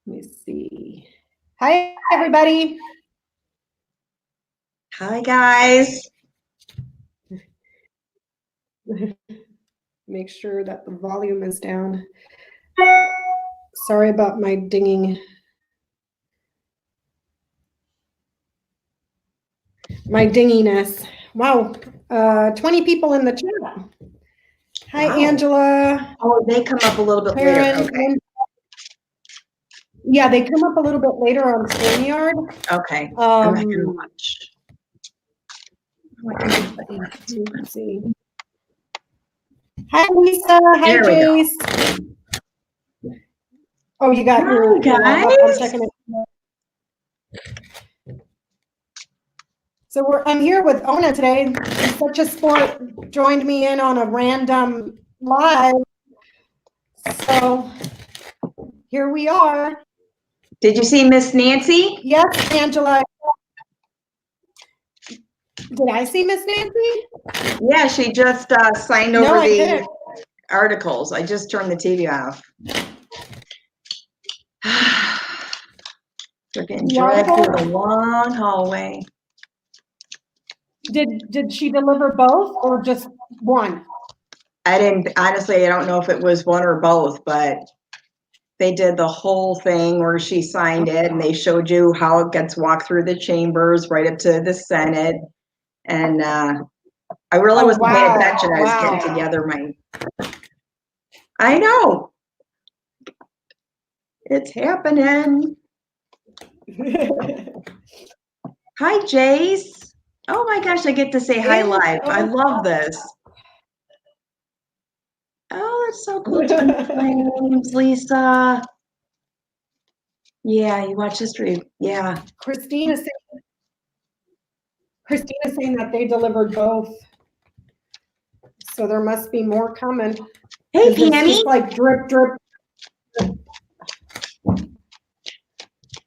Let me see. Hi, everybody. Hi, guys. Make sure that the volume is down. Sorry about my dinging. My dinginess. Wow. 20 people in the chat. Hi, Wow. Angela. Oh, they come up a little bit later. Okay. Yeah, they come up a little bit later on StreamYard. Okay. I'm not gonna watch. Let's see. Hi, Lisa. Hi, There Jace. Oh, you got your guys. I'm checking it. So I'm here with Ona today. Such a sport joined me in on a random live. So here we are. Did you see Miss Nancy? Yes, Angela. Did I see Miss Nancy? Yeah, she just signed over the articles. I just turned the TV off. We're getting dragged through the long hallway. Did she deliver both or just one? Honestly, I don't know if it was one or both, but they did the whole thing where she signed it and they showed you how it gets walked through the chambers right up to the Senate. And I really wasn't paying attention. I was getting together I know. It's happening. Hi, Jace. Oh my gosh, I get to say hi live. I love this. Oh, that's so cool. Flames, Lisa. Yeah, you watch history. Yeah. Christina's saying that they delivered both. So there must be more coming. Hey, Pammy. It's like drip, drip.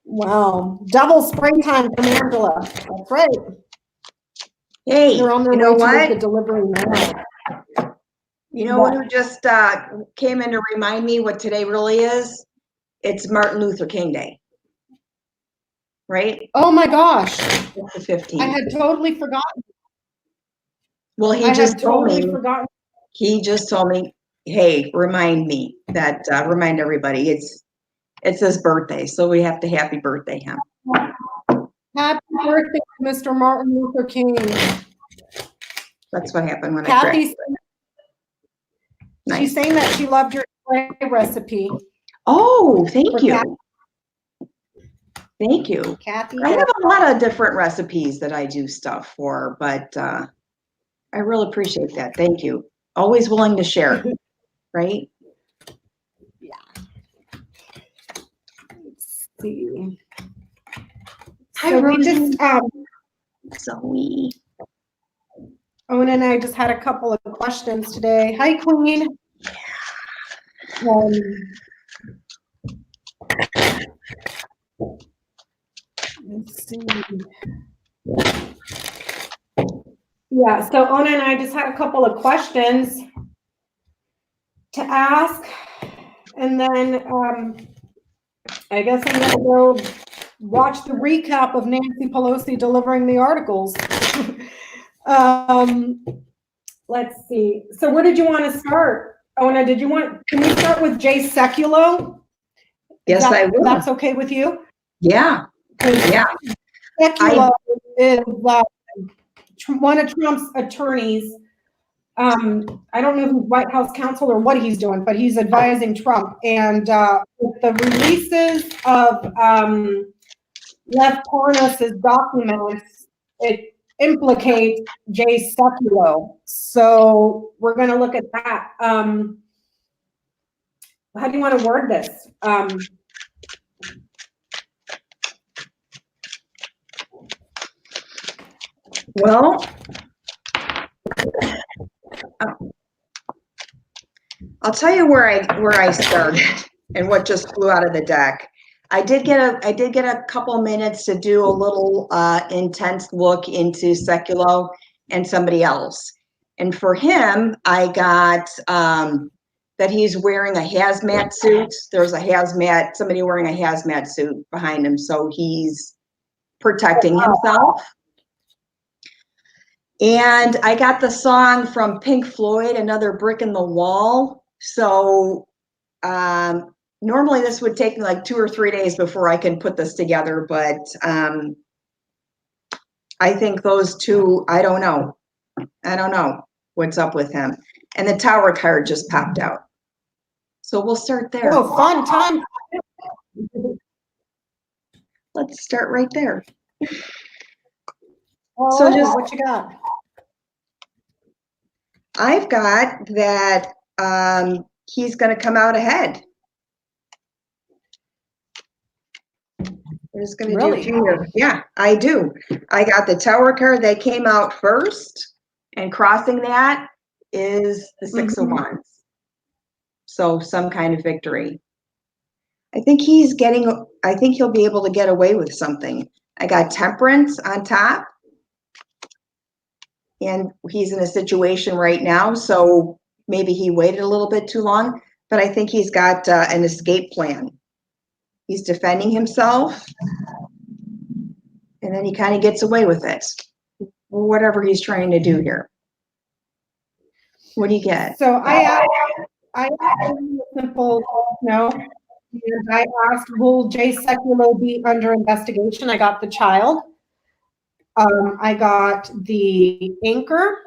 Wow. Double springtime from Angela. That's right. Hey, they're on their you know way to what? make the delivery now. You know what? Who just came in to remind me what today really is? It's Martin Luther King Day. Right? Oh my gosh. It's the 15th. I had totally forgotten. Well, he just told me, hey, remind me that, remind everybody it's his birthday. So we have to happy birthday him. Happy birthday, Mr. Martin Luther King. That's what happened when Kathy's, Nice. She's saying that she loved your recipe. Oh, thank you. Thank you. Kathy, I have a lot of different recipes that I do stuff for, but I really appreciate that. Thank you. Always willing to share, right? Yeah. Let's see. Hi, so Rosie. we just, Zoe. Ona and I just had a couple of questions today. Hi, Queen. Let's see. Yeah, so Ona and I just had a couple of questions to ask, and then I guess I'm going to go watch the recap of Nancy Pelosi delivering the articles. Let's see. So where did you want to start? Ona, can we start with Jay Sekulow? Yes, I will. That's okay with you? Yeah. Yeah. Sekulow is one of Trump's attorneys. I don't know if he's White House counsel or what he's doing, but he's advising Trump. And with the releases of Lev Parnas's documents, it implicates Jay Sekulow. So we're going to look at that. How do you want to word this? Well, I'll tell you where I started and what just flew out of the deck. I did get a couple minutes to do a little intense look into Sekulow and somebody else. And for him, I got that he's wearing a hazmat suit. There's somebody wearing a hazmat suit behind him, so he's protecting himself. And I got the song from Pink Floyd, Another Brick in the Wall. So normally this would take me like 2 or 3 days before I can put this together, but I think those two, I don't know what's up with him. And the Tower card just popped out. So we'll start there. Oh, fun time. Let's start right there. So just what you got? I've got that he's going to come out ahead. I'm just going to do Junior. Yeah, I do. I got the Tower card that came out first, and crossing that is the 6 of Wands. So some kind of victory. I think he'll be able to get away with something. I got Temperance on top. And he's in a situation right now, so maybe he waited a little bit too long, but I think he's got an escape plan. He's defending himself, and then he kind of gets away with it, whatever he's trying to do here. What do you get? So I asked a simple no, and I asked, will Jay Sekulow be under investigation? I got the Child. I got the Anchor,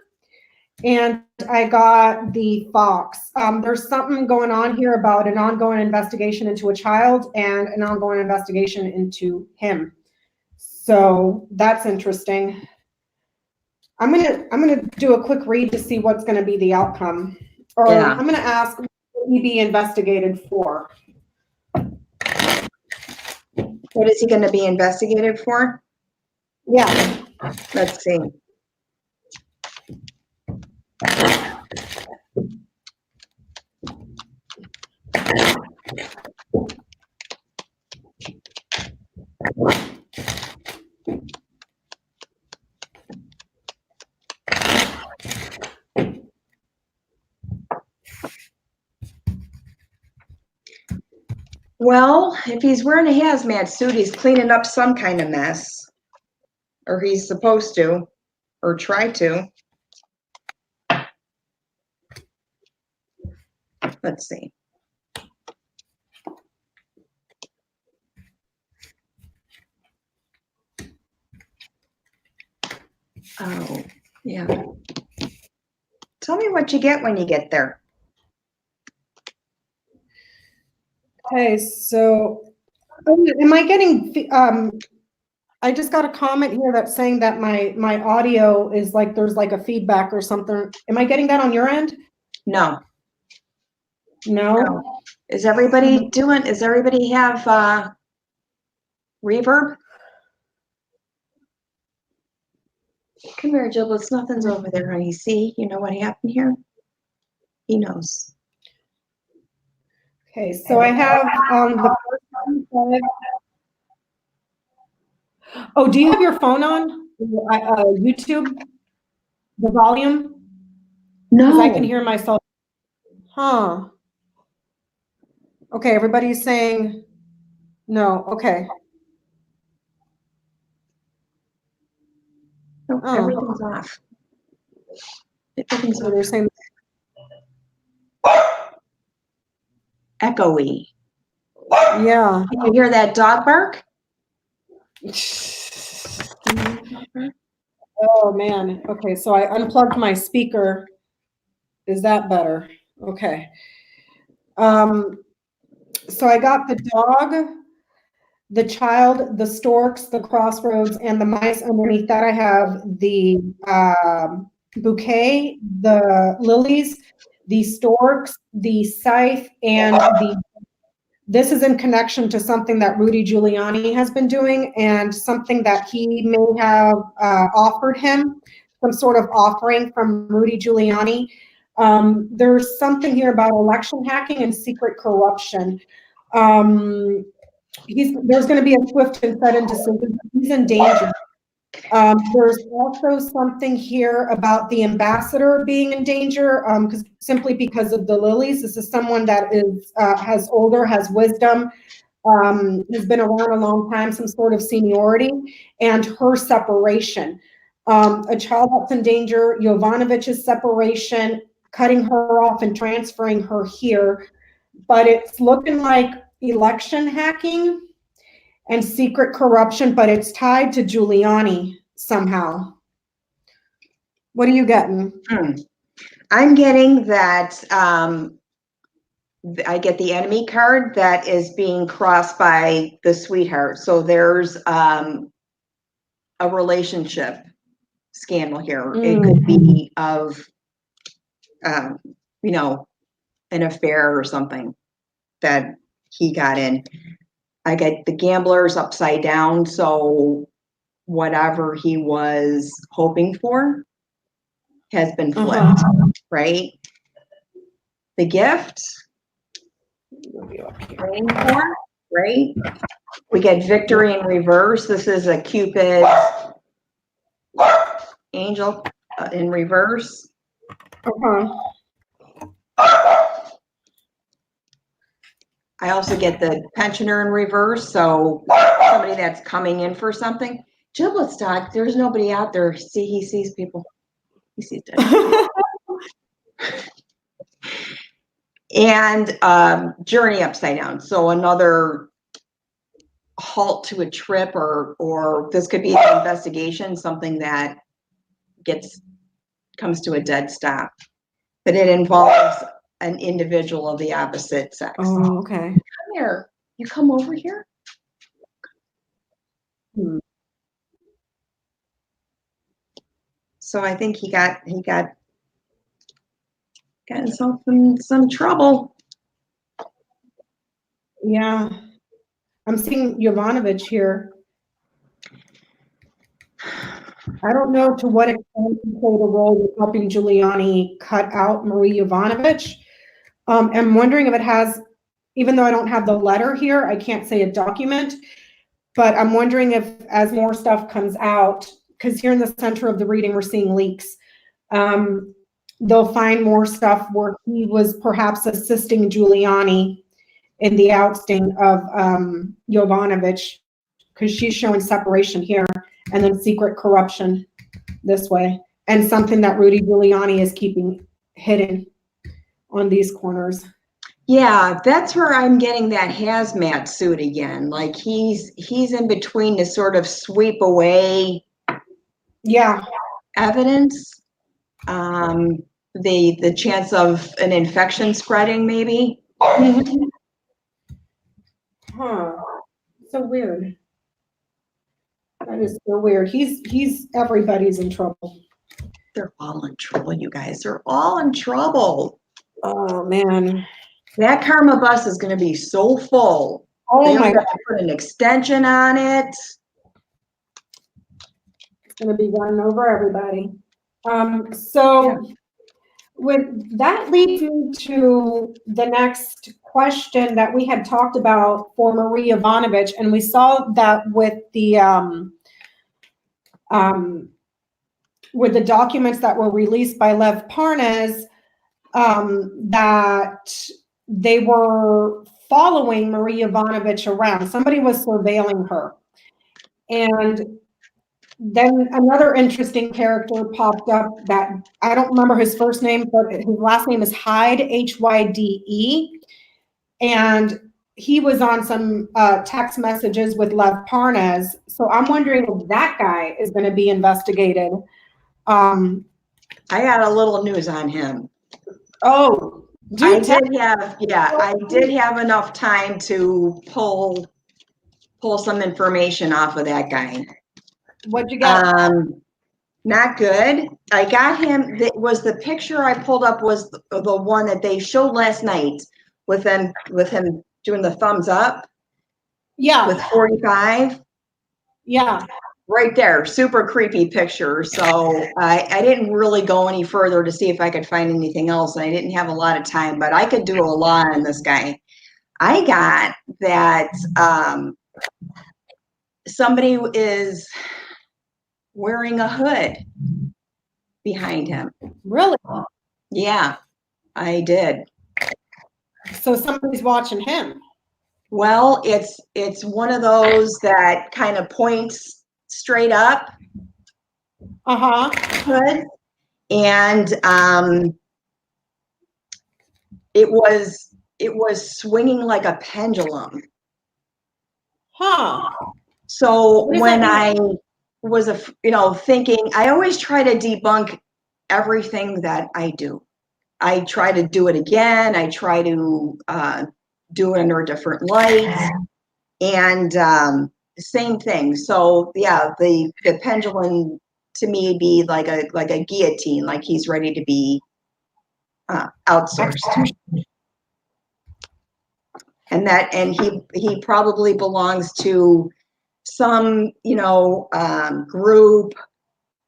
and I got the Fox. There's something going on here about an ongoing investigation into a child and an ongoing investigation into him. So that's interesting. I'm gonna do a quick read to see what's gonna be the outcome. Or I'm gonna ask, what will he be investigated for? What is he going to be investigated for? Yeah. Let's see. Well, if he's wearing a hazmat suit, he's cleaning up some kind of mess. Or he's supposed to, or try to. Let's see. Oh, yeah. Tell me what you get when you get there. Okay, so am I getting, I just got a comment here that's saying that my audio is like, there's like a feedback or something. Am I getting that on your end? No. No? Is everybody have reverb? Come here, Giblets. Nothing's over there, honey. See, you know what happened here? He knows. Okay, so I have the first one. Oh, do you have your phone on? YouTube? The volume? No. Because I can hear myself. Huh. Okay, everybody's saying no. Okay. No, everything's off. Everything's So they're saying echoey. yeah. Can you hear that dog bark? Oh man. Okay, so I unplugged my speaker. Is that better? Okay. So I got the dog, the child, the storks, the crossroads, and the mice. Underneath that, I have the bouquet, the lilies, the storks, the scythe, and this is in connection to something that Rudy Giuliani has been doing and something that he may have offered him, some sort of offering from Rudy Giuliani. There's something here about election hacking and secret corruption. There's going to be a swift and sudden decision. He's in danger. There's also something here about the ambassador being in danger, simply because of the lilies. This is someone that is has wisdom, has been around a long time, some sort of seniority, and her separation. A child that's in danger, Jovanovich's separation, cutting her off and transferring her here. But it's looking like election hacking and secret corruption, but it's tied to Giuliani somehow. What are you getting? I'm getting that I get the enemy card that is being crossed by the sweetheart. So there's a relationship scandal here. It could be of, you know, an affair or something that he got in. I get the gamblers upside down. So whatever he was hoping for has been flipped, right? The gift, praying for, right? We get victory in reverse. This is a Cupid angel in reverse. I also get the pensioner in reverse, so somebody that's coming in for something. Giblet stock, there's nobody out there. See, he sees people. He sees dead. And journey upside down. So another halt to a trip, or this could be an investigation, something that comes to a dead stop. But it involves an individual of the opposite sex. Oh, okay. Come here. You come over here. So I think he got himself in some trouble. Yeah. I'm seeing Jovanovic here. I don't know to what extent he played a role in helping Giuliani cut out Marie Jovanovic. I'm wondering if it has, even though I don't have the letter here, I can't say a document, but I'm wondering if as more stuff comes out, because here in the center of the reading, we're seeing leaks. They'll find more stuff where he was perhaps assisting Giuliani in the ousting of Jovanovic, because she's showing separation here, and then secret corruption this way, and something that Rudy Giuliani is keeping hidden on these corners. Yeah, that's where I'm getting that hazmat suit again. Like he's in between to sort of sweep away evidence. The chance of an infection spreading, maybe. So weird. That is so weird. He's everybody's in trouble. They're all in trouble, you guys. They're all in trouble. Oh man. That karma bus is going to be so full. Oh my God. Have to put an extension on it. It's going to be running over everybody. So with that leads me to the next question that we had talked about for Marie Jovanovic, and we saw that with the documents that were released by Lev Parnas, that they were following Marie Jovanovic around. Somebody was surveilling her. And then another interesting character popped up that I don't remember his first name, but his last name is Hyde, Hyde. And he was on some text messages with Lev Parnas. So I'm wondering if that guy is going to be investigated. I got a little news on him. Oh, I did have enough time to pull some information off of that guy. What'd you get? Not good. I got him. That was the picture I pulled up was the one that they showed last night with him doing the thumbs up. Yeah. With 45. Yeah. Right there, super creepy picture. So I didn't really go any further to see if I could find anything else. I didn't have a lot of time, but I could do a lot on this guy. I got that somebody is wearing a hood behind him. Really? Yeah, I did. So somebody's watching him. Well, it's one of those that kind of points straight up hood, and it was swinging like a pendulum. Huh. So What does when that I was thinking, I always try to debunk everything that I do. I try to do it again. I try to do it under different lights, and same thing. So yeah, the pendulum to me be like a guillotine, like he's ready to be outsourced. And he probably belongs to some group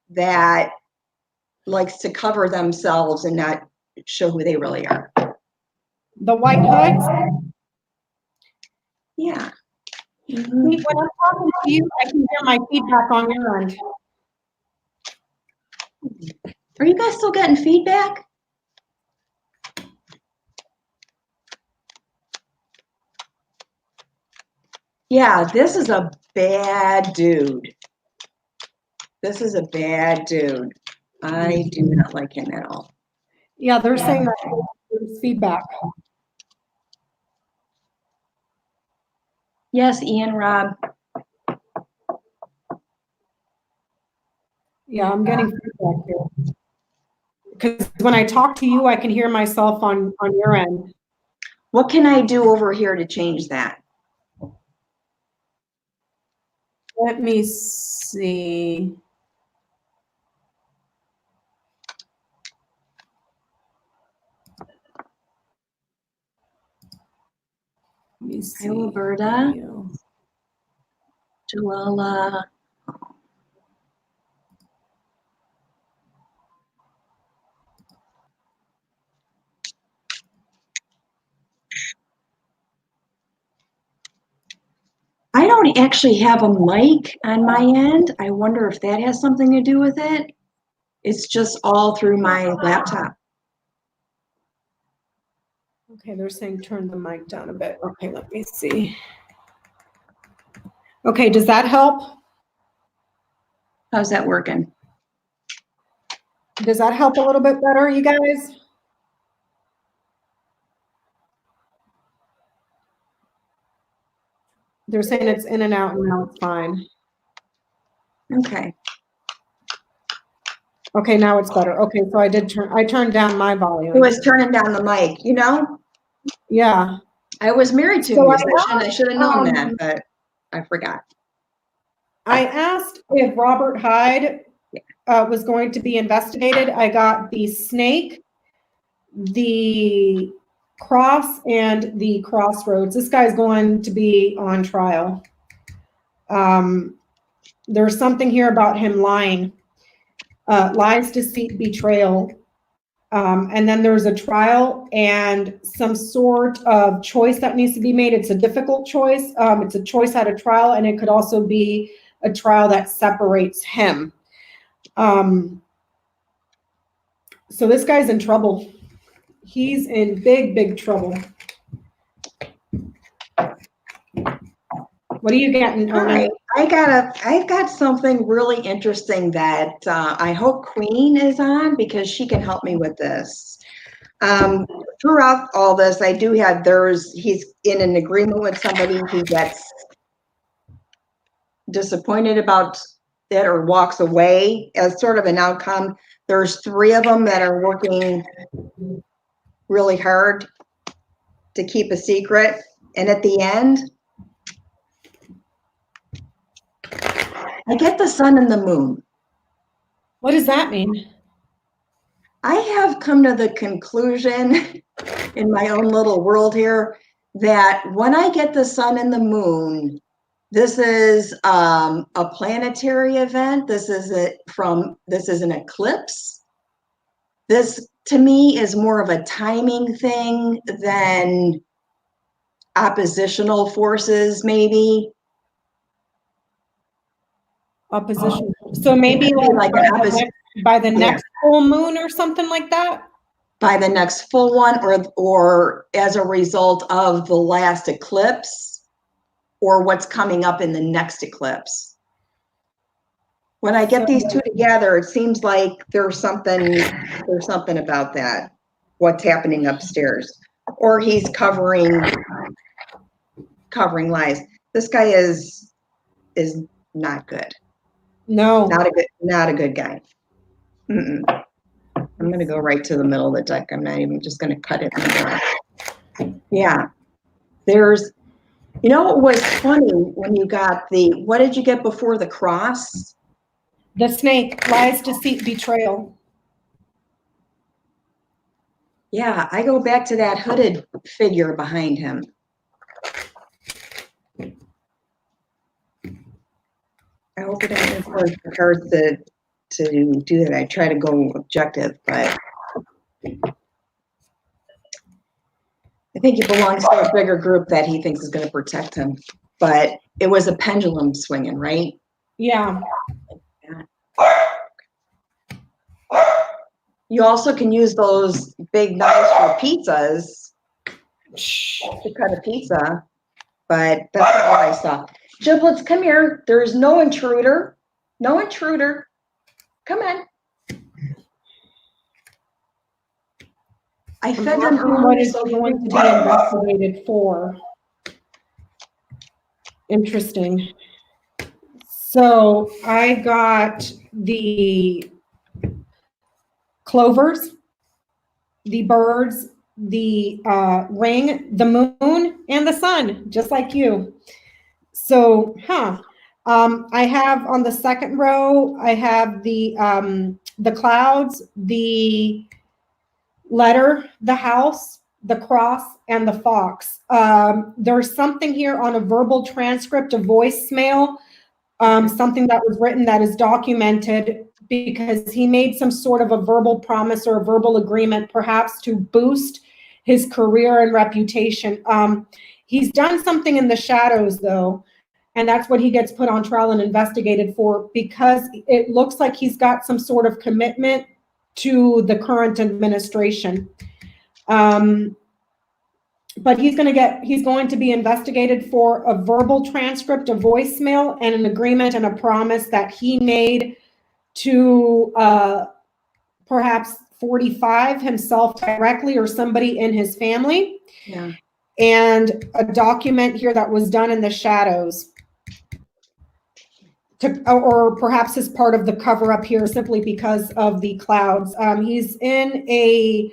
that likes to cover themselves and not show who they really are. The white hoods? Yeah. When I'm talking to you, I can hear my feedback on your end. Are you guys still getting feedback? Yeah, this is a bad dude. This is a bad dude. I do not like him at all. Yeah, they're saying that there's feedback. Yes, Ian, Rob. Yeah, I'm getting feedback here. Because when I talk to you, I can hear myself on your end. What can I do over here to change that? Let me see. Let me see. Hi, Roberta. Joella. I don't actually have a mic on my end. I wonder if that has something to do with it. It's just all through my laptop. Okay, they're saying turn the mic down a bit. Okay, let me see. Okay, does that help? How's that working? Does that help a little bit better, you guys? They're saying it's in and out and now it's fine. Okay. Okay, now it's better. Okay, so I turned down my volume. It was turning down the mic, you know? Yeah. I was married to a musician. I should have known that, but I forgot. I asked if Robert Hyde was going to be investigated. I got the snake, the cross, and the crossroads. This guy's going to be on trial. There's something here about him lying. Lies, deceit, betrayal. And then there's a trial and some sort of choice that needs to be made. It's a difficult choice. It's a choice at a trial, and it could also be a trial that separates him. So this guy's in trouble. He's in big, big trouble. What are you getting, Ona? All right. I've got something really interesting that I hope Queen is on because she can help me with this. Throughout all this, I do have he's in an agreement with somebody who gets disappointed about it or walks away as sort of an outcome. There's 3 of them that are working really hard to keep a secret. And at the end, I get the sun and the moon. What does that mean? I have come to the conclusion in my own little world here that when I get the sun and the moon, this is a planetary event. This is an eclipse. This to me is more of a timing thing than oppositional forces, maybe. Opposition. So maybe It could be like like an opposite. by the next full moon or something like that? By the next full one, or as a result of the last eclipse, or what's coming up in the next eclipse. When I get these two together, it seems like there's something about that, what's happening upstairs. Or he's covering lies. This guy is not good. No. Not a good guy. Mm-mm. I'm going to go right to the middle of the deck. I'm not even just going to cut it in the middle. Yeah. There's, you know, what was funny when you got what did you get before the cross? The snake, lies, deceit, betrayal. Yeah, I go back to that hooded figure behind him. I hope it doesn't encourage the cards to do that. I try to go objective, but I think he belongs to a bigger group that he thinks is going to protect him. But it was a pendulum swinging, right? Yeah. You also can use those big knives for pizzas to cut a pizza, but that's not what I saw. Giblets, come here. There's no intruder. No intruder. Come on. I fed them earlier. What is going to be investigated for? Interesting. So I got the clovers, the birds, the ring, the moon, and the sun, just like you. So, I have on the second row, I have the clouds, the letter, the house, the cross, and the fox. There's something here on a verbal transcript, a voicemail, something that was written that is documented because he made some sort of a verbal promise or a verbal agreement, perhaps to boost his career and reputation. He's done something in the shadows, though, and that's what he gets put on trial and investigated for, because it looks like he's got some sort of commitment to the current administration. But he's going to be investigated for a verbal transcript, a voicemail, and an agreement and a promise that he made to perhaps 45 himself directly or somebody in his family. Yeah. And a document here that was done in the shadows. Or perhaps as part of the cover up here simply because of the clouds. He's in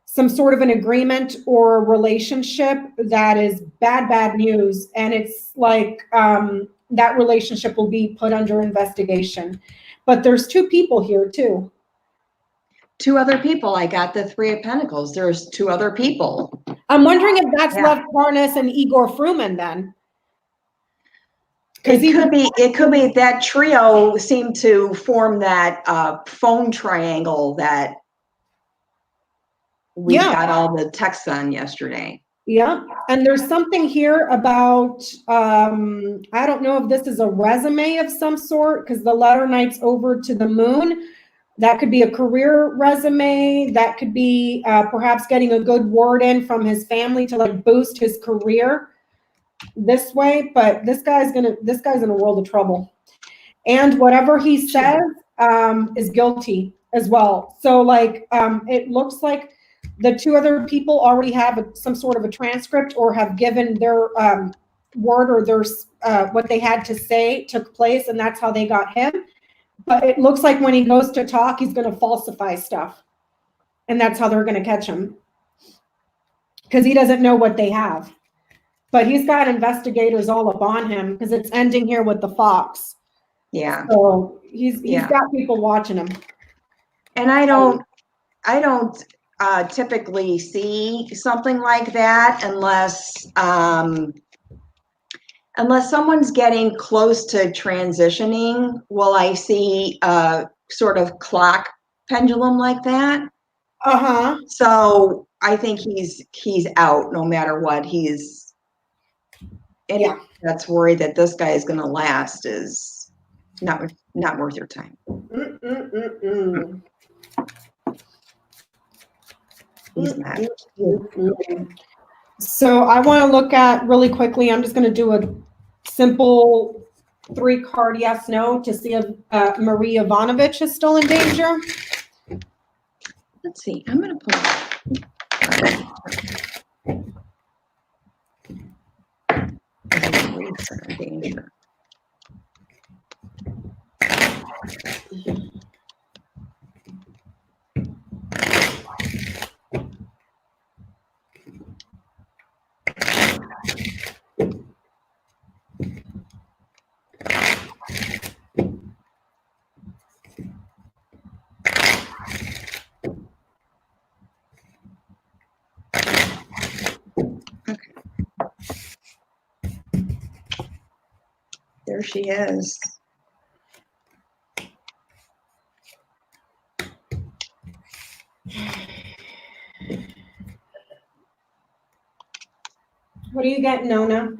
some sort of an agreement or relationship that is bad news. And it's like that relationship will be put under investigation. But there's two people here too. Two other people. I got the Three of Pentacles. There's two other people. I'm wondering if that's Lev Parnas and Igor Fruman then. It could be that trio seemed to form that phone triangle that we got all the texts on yesterday. Yeah, and there's something here about, I don't know if this is a resume of some sort, because the letter knight's over to the moon. That could be a career resume. That could be perhaps getting a good word in from his family to like boost his career this way. But this guy's in a world of trouble, and whatever he says is guilty as well. So like it looks like the two other people already have some sort of a transcript or have given their word or their what they had to say took place, and that's how they got him. But it looks like when he goes to talk, he's going to falsify stuff, and that's how they're going to catch him because he doesn't know what they have. But he's got investigators all up on him because it's ending here with the fox. Yeah. So he's got people watching him. And I don't typically see something like that unless someone's getting close to transitioning. Will I see a sort of clock pendulum like that? So I think he's out no matter what. That's worried that this guy is going to last is not not worth your time. He's not. So I want to look at really quickly, I'm just going to do a simple 3-card yes, no to see if Marie Ivanovich is still in danger. Let's see. I'm going to put danger. There she is. What are you getting, Nona?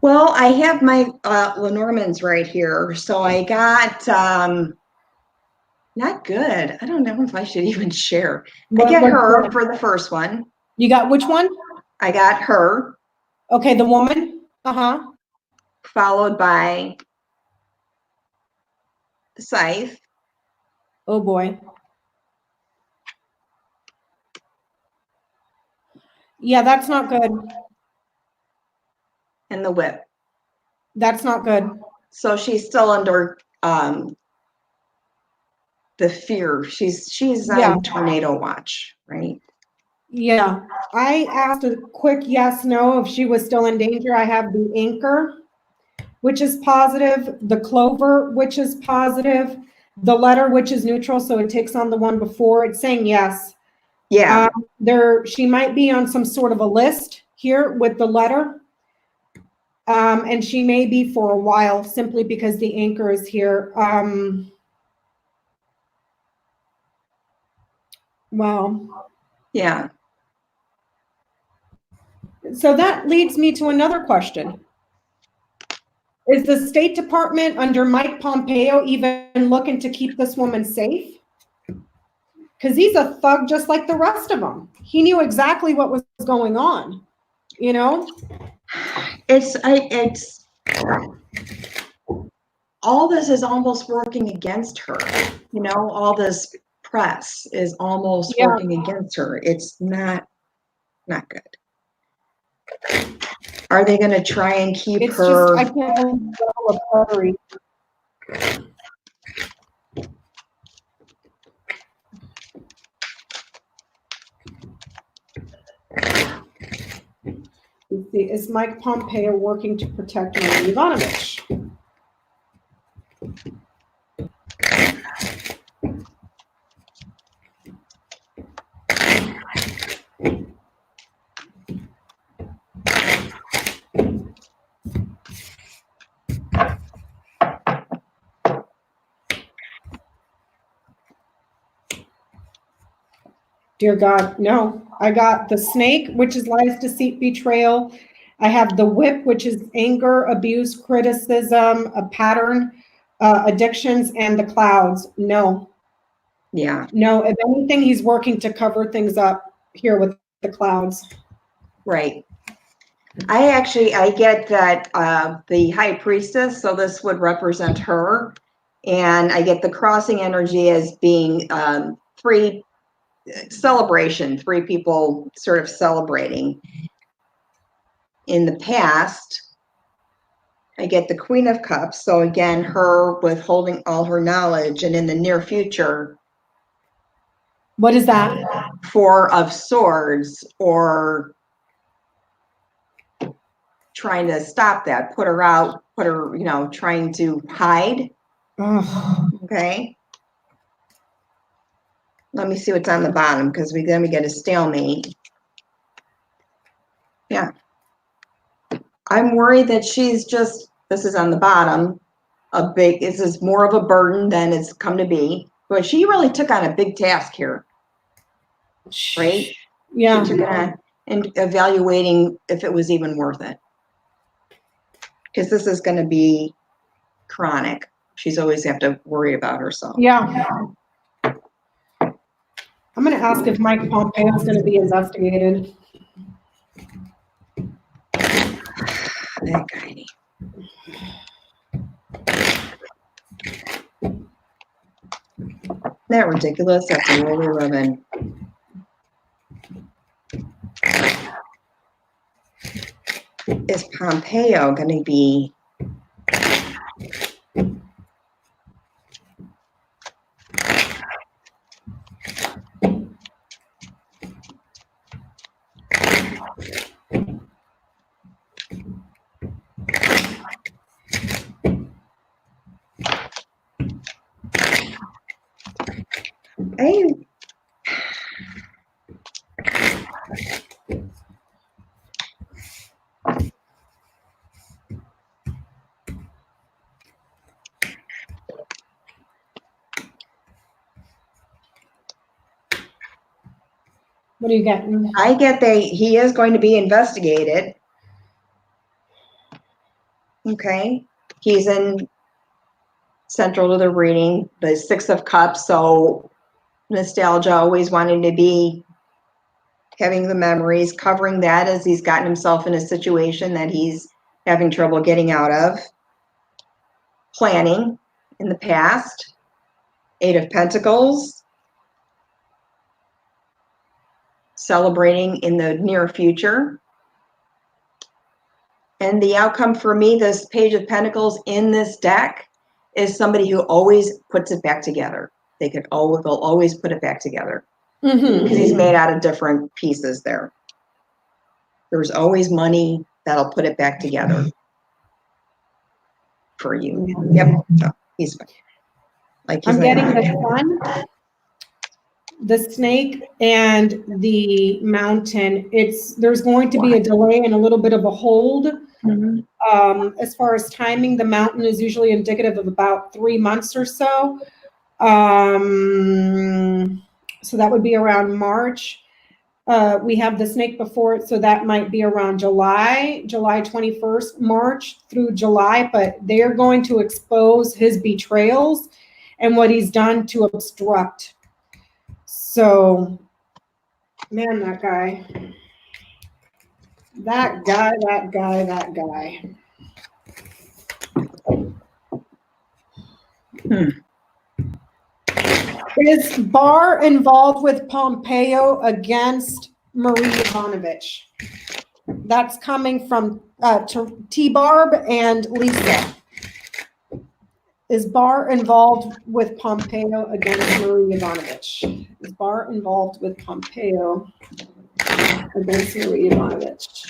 Well, I have my Lenormands right here. So I got, not good. I don't know if I should even share. I get her for the first one. You got which one? I got her. Okay, the woman. Uh-huh. Followed by Scythe. Oh boy. Yeah, that's not good. And the Whip. That's not good. So she's still under the fear. She's on tornado watch, right? Yeah. I asked a quick yes, no if she was still in danger. I have the anchor, which is positive, the clover, which is positive, the letter, which is neutral, so it takes on the one before. It's saying yes. Yeah. She might be on some sort of a list here with the letter. And she may be for a while simply because the anchor is here. Well. Yeah. So that leads me to another question. Is the State Department under Mike Pompeo even looking to keep this woman safe? Because he's a thug just like the rest of them. He knew exactly what was going on, you know? It's all this is almost working against her. You know, all this press is almost working against her. It's not good. Are they going to try and keep her? I can't believe the battery. Let's see, is Mike Pompeo working to protect Marie Ivanovich? Dear God, no. I got the snake, which is lies, deceit, betrayal. I have the whip, which is anger, abuse, criticism, a pattern, addictions, and the clouds. No. Yeah. No, if anything, he's working to cover things up here with the clouds. Right. I get that the high priestess, so this would represent her. And I get the crossing energy as being three celebration, three people sort of celebrating. In the past, I get the Queen of Cups. So again, her withholding all her knowledge. And in the near future. What is that? Four of Swords, or trying to stop that, put her out, trying to hide. Ugh. Okay. Let me see what's on the bottom, because then we get a stalemate. Yeah. I'm worried that she's just, this is on the bottom, this is more of a burden than it's come to be. But she really took on a big task here. Right? Yeah. She took on and evaluating if it was even worth it. Because this is going to be chronic. she's always have to worry about herself. Yeah. I'm going to ask if Mike Pompeo is going to be investigated. That guy. Isn't that ridiculous? That's the world we live in. Is Pompeo going to be What are you getting? I get that he is going to be investigated. Okay. He's in central to the reading, the Six of Cups. So nostalgia, always wanting to be having the memories, covering that as he's gotten himself in a situation that he's having trouble getting out of. Planning in the past. Eight of Pentacles. Celebrating in the near future. And the outcome for me, this Page of Pentacles in this deck, is somebody who always puts it back together. They'll always put it back together. Because he's made out of different pieces there. There's always money that'll put it back together for you. Yep. So he's fine. I'm getting the sun, the snake, and the mountain. There's going to be a delay and a little bit of a hold. As far as timing, the mountain is usually indicative of about 3 months or so. So that would be around March. We have the snake before it, so that might be around July 21st, March through July, but they're going to expose his betrayals and what he's done to obstruct. So, man, that guy. Is Barr involved with Pompeo against Marie Ivanovich? That's coming from T-Barb and Lisa. Is Barr involved with Pompeo against Marie Ivanovich? Is Barr involved with Pompeo against Marie Ivanovich?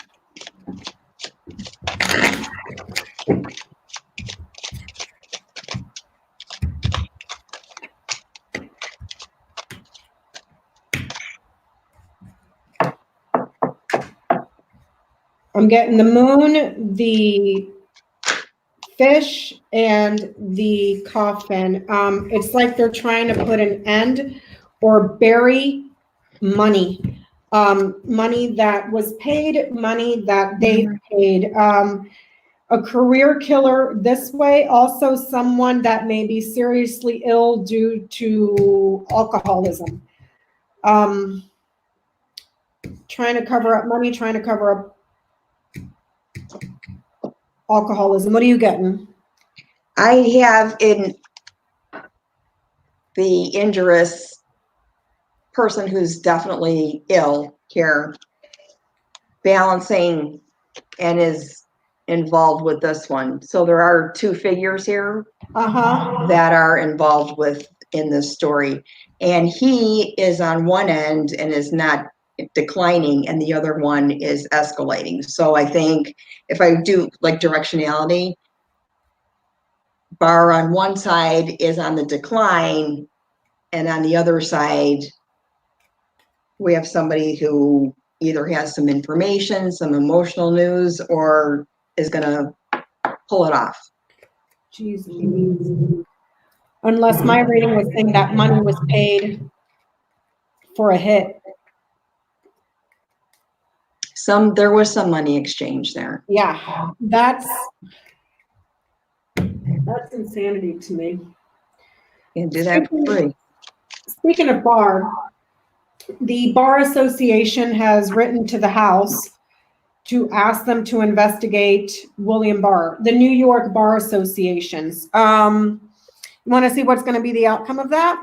I'm getting the moon, the fish, and the coffin. It's like they're trying to put an end or bury money. Money that was paid, money that they paid. A career killer this way, also someone that may be seriously ill due to alcoholism. Trying to cover up money, trying to cover up alcoholism. What are you getting? I have in the injurious person who's definitely ill here, balancing and is involved with this one. So there are two figures here that are involved in this story. And he is on one end and is not declining, and the other one is escalating. So I think if I do like directionality, Barr on one side is on the decline, and on the other side, we have somebody who either has some information, some emotional news, or is going to pull it off. Jesus. Unless my reading was saying that money was paid for a hit. There was some money exchange there. Yeah, that's That's insanity to me. And do that for free. Speaking of bar, the Bar Association has written to the House to ask them to investigate William Barr, the New York Bar Associations. You want to see what's going to be the outcome of that?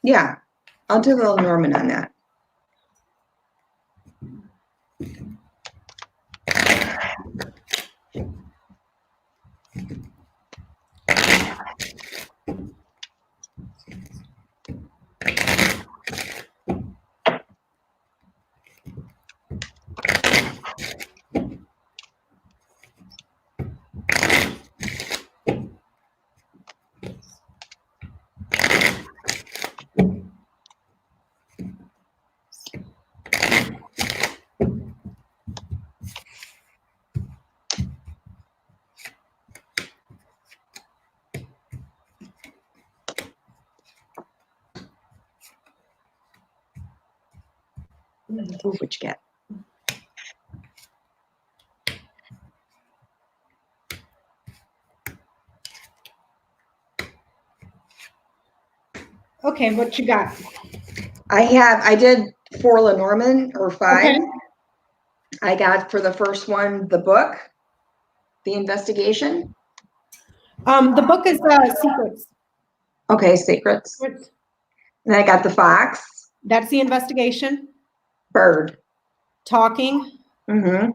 Yeah, I'll do a little Norman on that. Ooh, what you get? Okay, what you got? I did 4 Lenormand or 5. Okay. I got for the first one, the book, the investigation. The book is Secrets. Okay, secrets. And I got the fox. That's the investigation. Bird. Talking. Mm-hmm.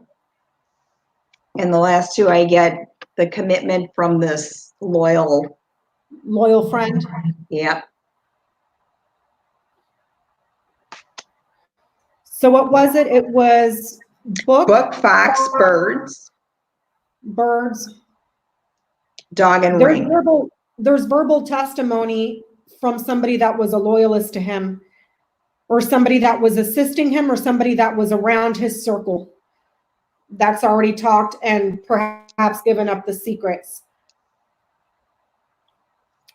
And the last 2, I get the commitment from this loyal friend. Yep. So what was it? It was book, fox, birds, dog, and ring. There's verbal testimony from somebody that was a loyalist to him, or somebody that was assisting him, or somebody that was around his circle. That's already talked and perhaps given up the secrets.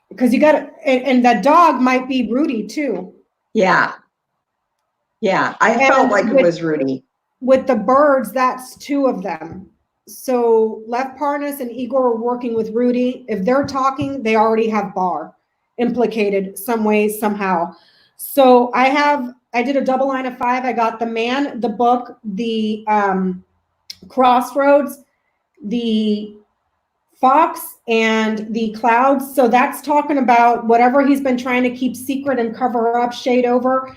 Because you got to, and that dog might be Rudy too. Yeah. Yeah, I felt like it was Rudy. With the birds, that's 2 of them. So Lev Parnas and Igor are working with Rudy. If they're talking, they already have Barr implicated some way, somehow. So I did a double line of 5. I got the man, the book, the crossroads, the fox, and the clouds. So that's talking about whatever he's been trying to keep secret and cover up, shade over.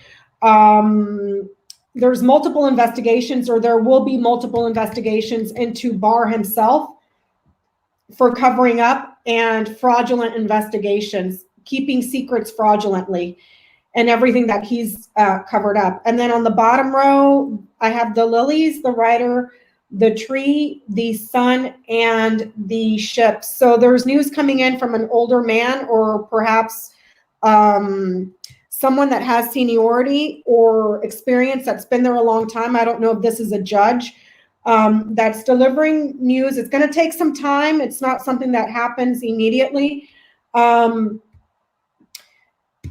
There's multiple investigations, or there will be multiple investigations into Barr himself for covering up, and fraudulent investigations, keeping secrets fraudulently, and everything that he's covered up. And then on the bottom row, I have the lilies, the rider, the tree, the sun, and the ship. So there's news coming in from an older man, or perhaps someone that has seniority or experience that's been there a long time. I don't know if this is a judge that's delivering news. It's going to take some time. It's not something that happens immediately.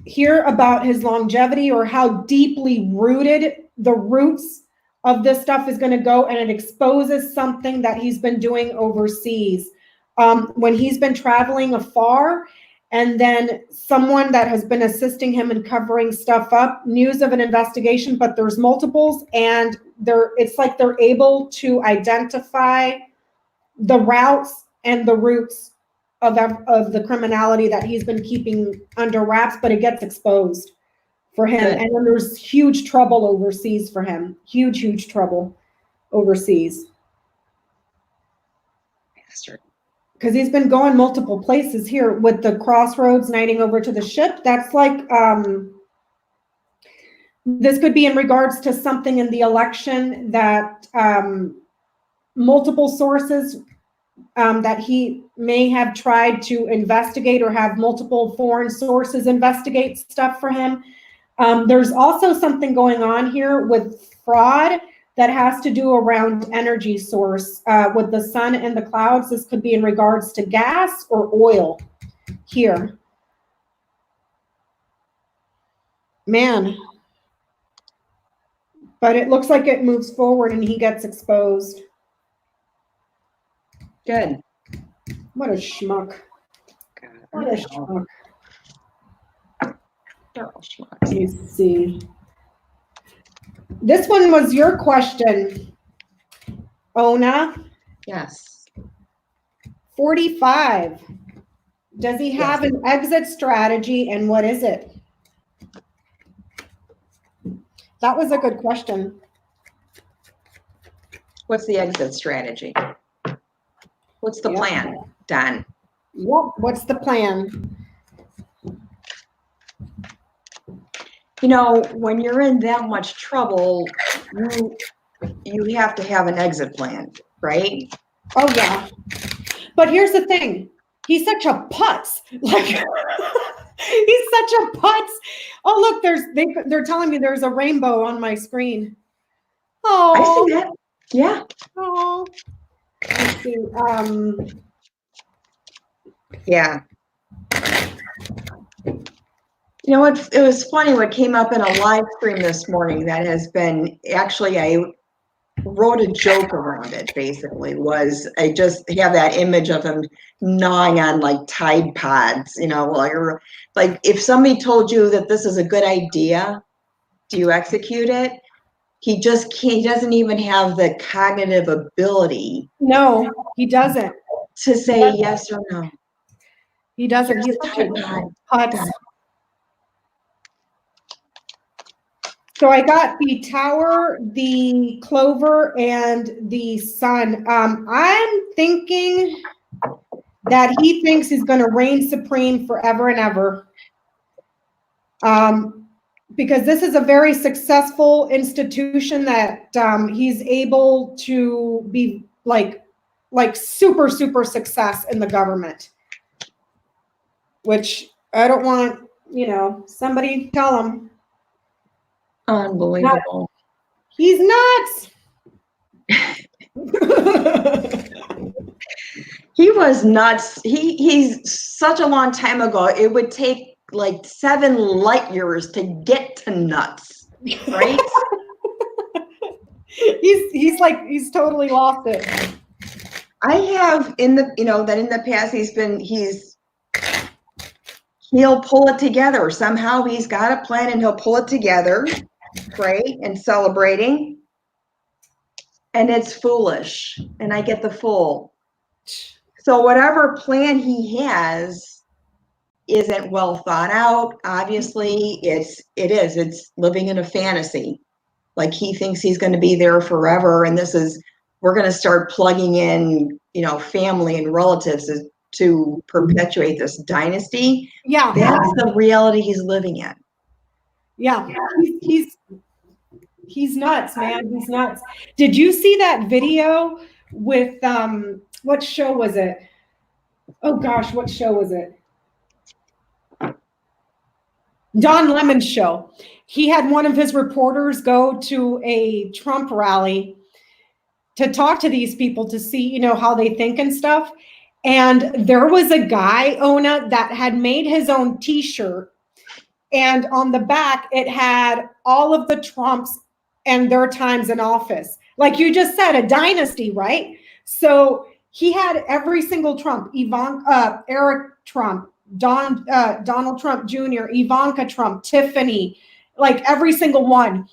Hear about his longevity, or how deeply rooted the roots of this stuff is going to go, and it exposes something that he's been doing overseas. When he's been traveling afar, and then someone that has been assisting him in covering stuff up, news of an investigation, but there's multiples, and it's like they're able to identify the routes and the roots of the criminality that he's been keeping under wraps, but it gets exposed for him. Good. And then there's huge trouble overseas for him. Huge trouble overseas. Bastard. Because he's been going multiple places here with the crossroads, knighting over to the ship. That's like, this could be in regards to something in the election that multiple sources that he may have tried to investigate, or have multiple foreign sources investigate stuff for him. There's also something going on here with fraud that has to do around energy source with the sun and the clouds. This could be in regards to gas or oil here. Man. But it looks like it moves forward and he gets exposed. Good. What a schmuck. What a schmuck. Let me see. This one was your question, Ona. Yes. 45. Does he have an exit strategy, and what is it? That was a good question. What's the exit strategy? What's the plan, Don? Yep. What's the plan? You know, when you're in that much trouble, you have to have an exit plan, right? Oh yeah. But here's the thing. He's such a putz. Like he's such a putz. Oh look, they're telling me there's a rainbow on my screen. Oh, I see that. Yeah. Oh. Let's see. Yeah. You know what? It was funny what came up in a live stream this morning that has been actually, I wrote a joke around it basically. Was I just have that image of him gnawing on like Tide Pods, you know, like if somebody told you that this is a good idea, do you execute it? He just can't, he doesn't even have the cognitive ability. No, he doesn't. To say yes or no. He doesn't. Here's He's the such a Tide putz. Pod. So I got the tower, the clover, and the sun. I'm thinking that he thinks he's going to reign supreme forever and ever. Because this is a very successful institution that he's able to be like super, super success in the government. Which I don't want, you know, somebody tell him. Unbelievable. He's nuts. He was nuts. He's such a long time ago. It would take like 7 light years to get to nuts, right? he's totally lost it. I have in the, you know, that in the past he'll pull it together. Somehow he's got a plan and he'll pull it together, right? And celebrating. And it's foolish. And I get the fool. So whatever plan he has isn't well thought out. Obviously, it's living in a fantasy. Like he thinks he's going to be there forever. And we're going to start plugging in, you know, family and relatives to perpetuate this dynasty. Yeah. That's the reality he's living in. Yeah. He's nuts, man. He's nuts. Did you see that video with what show was it? Oh gosh, what show was it? Don Lemon's show. He had one of his reporters go to a Trump rally to talk to these people to see, you know, how they think and stuff. And there was a guy, Ona, that had made his own t-shirt. And on the back, it had all of the Trumps and their times in office. Like you just said, a dynasty, right? So he had every single Trump, Eric Trump, Donald Trump Jr., Ivanka Trump, Tiffany, like every single one.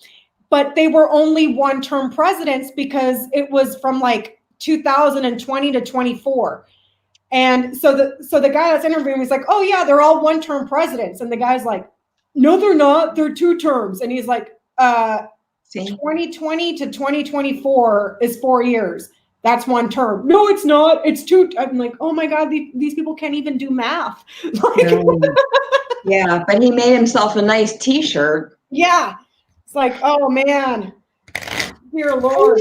But they were only one-term presidents because it was from like 2020 to 24. And so the guy that's interviewing was like, oh yeah, they're all one-term presidents. And the guy's like, no, they're not. They're 2 terms. And he's like, 2020 to 2024 is 4 years. That's 1 term. No, it's not. It's 2. I'm like, oh my God, these people can't even do math. Yeah, but he made himself a nice t-shirt. Yeah. It's like, oh man, dear Lord.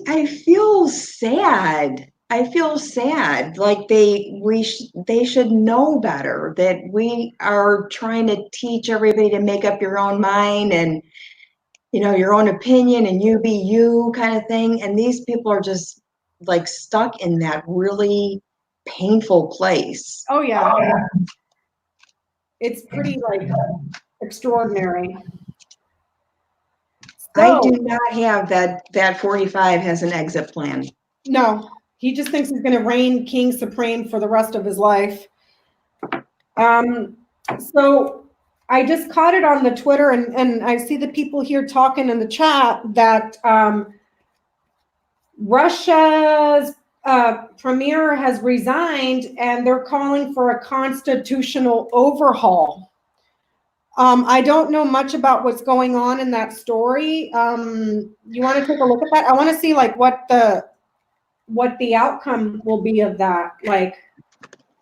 I feel sad. I feel sad. Like they should know better, that we are trying to teach everybody to make up your own mind and, you know, your own opinion and you be you kind of thing. And these people are just like stuck in that really painful place. Oh yeah. It's pretty like extraordinary. I do not have that 45 has an exit plan. No, He just thinks he's going to reign king supreme for the rest of his life. So I just caught it on the Twitter, and I see the people here talking in the chat that Russia's premier has resigned, and they're calling for a constitutional overhaul. I don't know much about what's going on in that story. You want to take a look at that? I want to see like what the outcome will be of that. Like,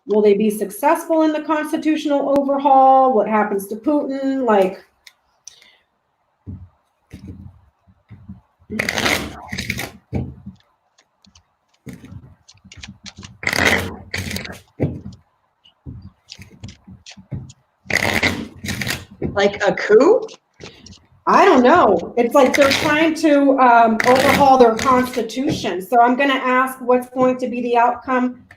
will they be successful in the constitutional overhaul? What happens to Putin? Like, like a coup? I don't know. It's like they're trying to overhaul their constitution. So I'm going to ask what's going to be the outcome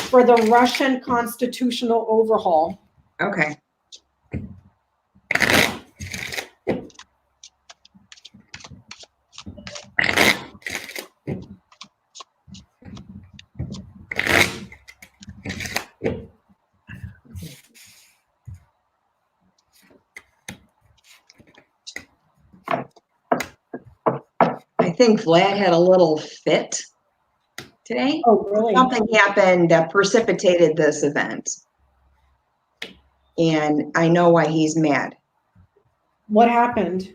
for the Russian constitutional overhaul. Okay. I think Vlad had a little fit today. Oh, really? Something happened that precipitated this event. And I know why he's mad. What happened?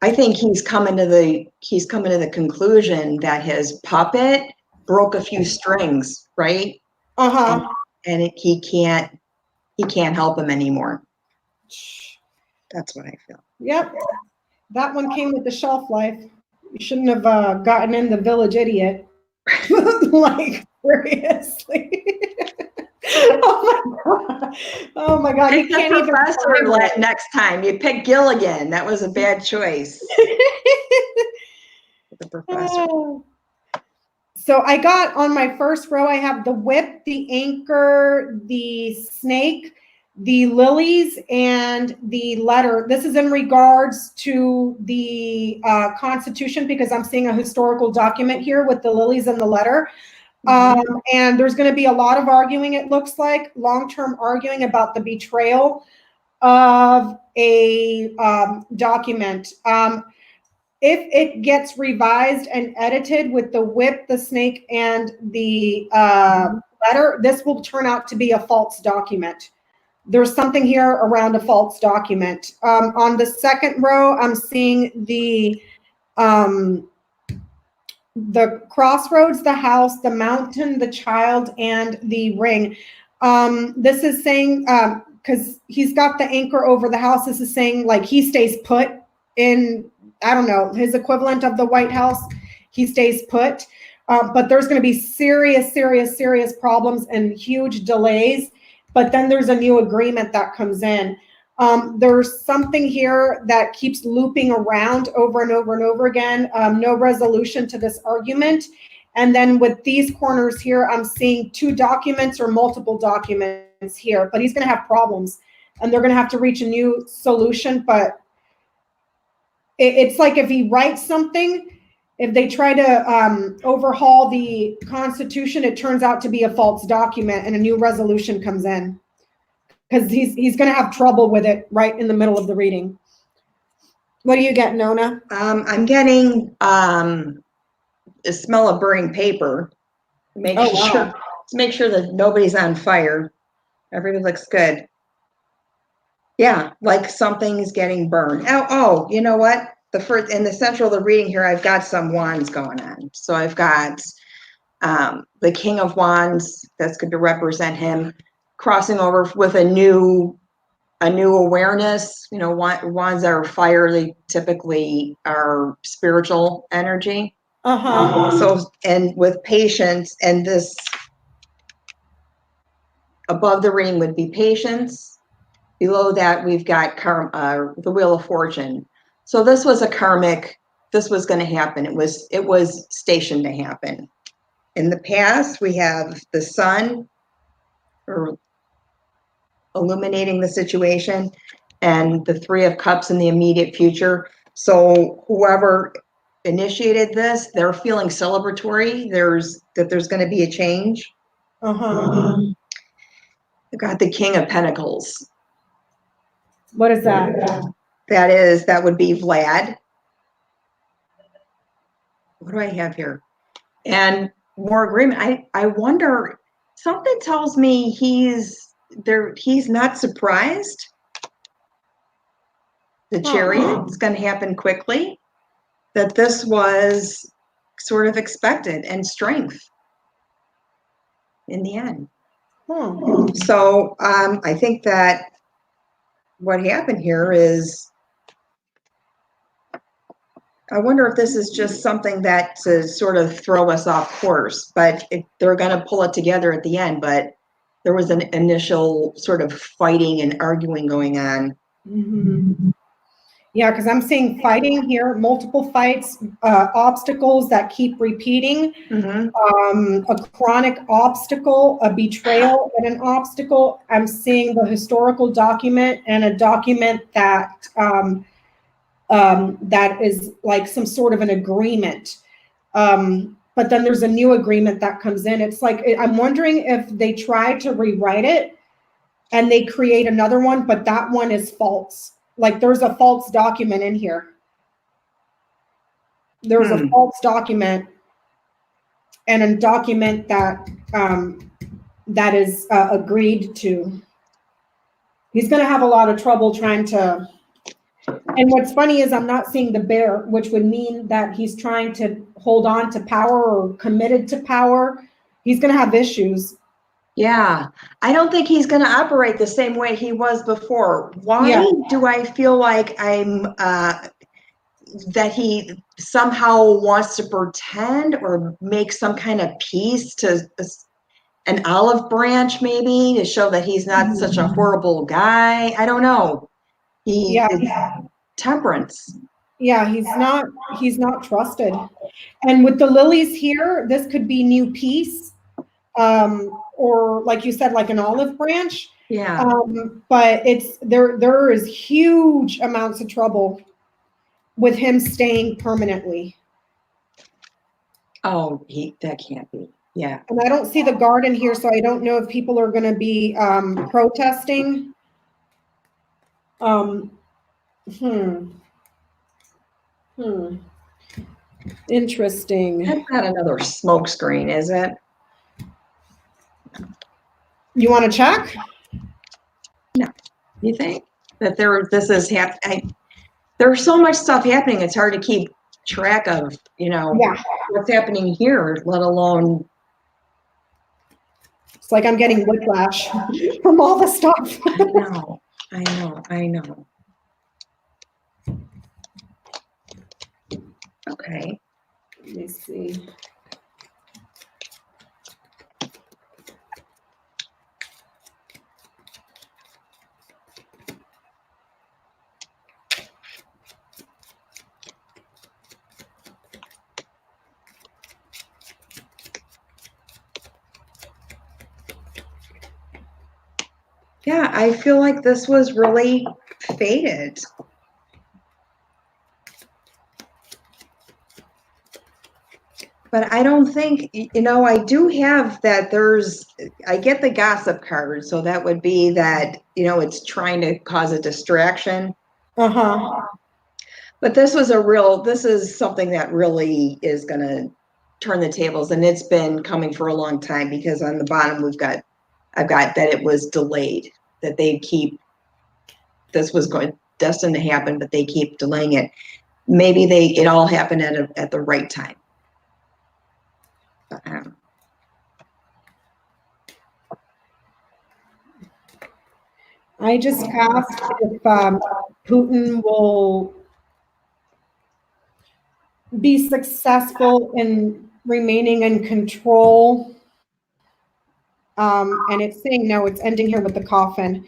I think he's coming to the conclusion that his puppet broke a few strings, right? Uh-huh. And he can't help him anymore. That's what I feel. Yep. That one came with the shelf life. You shouldn't have gotten in the village idiot. Like, seriously. Oh my God. Oh my God. Pick You the can't even professor next time. You pick Gilligan. That was a bad choice. The professor. So I got on my first row, I have the whip, the anchor, the snake, the lilies, and the letter. This is in regards to the Constitution, because I'm seeing a historical document here with the lilies and the letter. And there's going to be a lot of arguing, it looks like, long-term arguing about the betrayal of a document. If it gets revised and edited with the whip, the snake, and the letter, this will turn out to be a false document. There's something here around a false document. On the second row, I'm seeing the crossroads, the house, the mountain, the child, and the ring. This is saying, because he's got the anchor over the house, this is saying like he stays put in, I don't know, his equivalent of the White House, he stays put. But there's going to be serious problems and huge delays. But then there's a new agreement that comes in. There's something here that keeps looping around over and over and over again. No resolution to this argument. And then with these corners here, I'm seeing 2 documents or multiple documents here. But he's going to have problems. And they're going to have to reach a new solution. But it's like if he writes something, if they try to overhaul the Constitution, it turns out to be a false document and a new resolution comes in. Because he's going to have trouble with it right in the middle of the reading. What do you get, Nona? I'm getting the smell of burning paper. Make sure that nobody's on fire. Everything looks good. Yeah, like something's getting burned. Oh, you know what? In the central of the reading here, I've got some wands going on. So I've got the King of Wands, that's going to represent him, crossing over with a new awareness. You know, wands are fire. They typically are spiritual energy. So, and with patience, and this above the reading would be patience. Below that, we've got the Wheel of Fortune. So this was a karmic. This was going to happen. It was stationed to happen. In the past, we have the sun illuminating the situation, and the 3 of Cups in the immediate future. So whoever initiated this, they're feeling celebratory. There's going to be a change. Uh-huh. I got the King of Pentacles. What is that? That would be Vlad. What do I have here? And more agreement. I wonder, something tells me he's not surprised. The Chariot is going to happen quickly. That this was sort of expected, and strength in the end. So I think that what happened here is, I wonder if this is just something that to sort of throw us off course, but they're going to pull it together at the end. But there was an initial sort of fighting and arguing going on. Mm-hmm. Yeah, because I'm seeing fighting here, multiple fights, obstacles that keep repeating, a chronic obstacle, a betrayal and an obstacle. I'm seeing the historical document and a document that that is like some sort of an agreement. But then there's a new agreement that comes in. It's like, I'm wondering if they try to rewrite it and they create another one, but that one is false. Like there's a false document in here. There's a false document and a document that that is agreed to. He's going to have a lot of trouble trying to. And what's funny is I'm not seeing the bear, which would mean that he's trying to hold on to power or committed to power. He's going to have issues. Yeah, I don't think he's going to operate the same way he was before. Why do I feel like that he somehow wants to pretend or make some kind of peace to an olive branch, maybe to show that he's not such a horrible guy? I don't know. Temperance. Yeah, he's not trusted. And with the lilies here, this could be new peace. Or like you said, like an olive branch. Yeah. But there is huge amounts of trouble with him staying permanently. Oh, that can't be. Yeah. And I don't see the garden here, so I don't know if people are going to be protesting. Interesting. That's not another smoke screen, is it? You want to check? No. You think that this is happening? There's so much stuff happening. It's hard to keep track of, what's happening here, let alone. It's like I'm getting whiplash from all the stuff. I know. Okay. Let me see. Yeah, I feel like this was really fated. But I don't think, I do have that I get the gossip card. So that would be that, it's trying to cause a distraction. But this is something that really is going to turn the tables. And it's been coming for a long time, because on the bottom, I've got that it was delayed, that this was destined to happen, but they keep delaying it. Maybe it all happened at the right time. I just asked if Putin will be successful in remaining in control. And it's saying no, it's ending here with the coffin.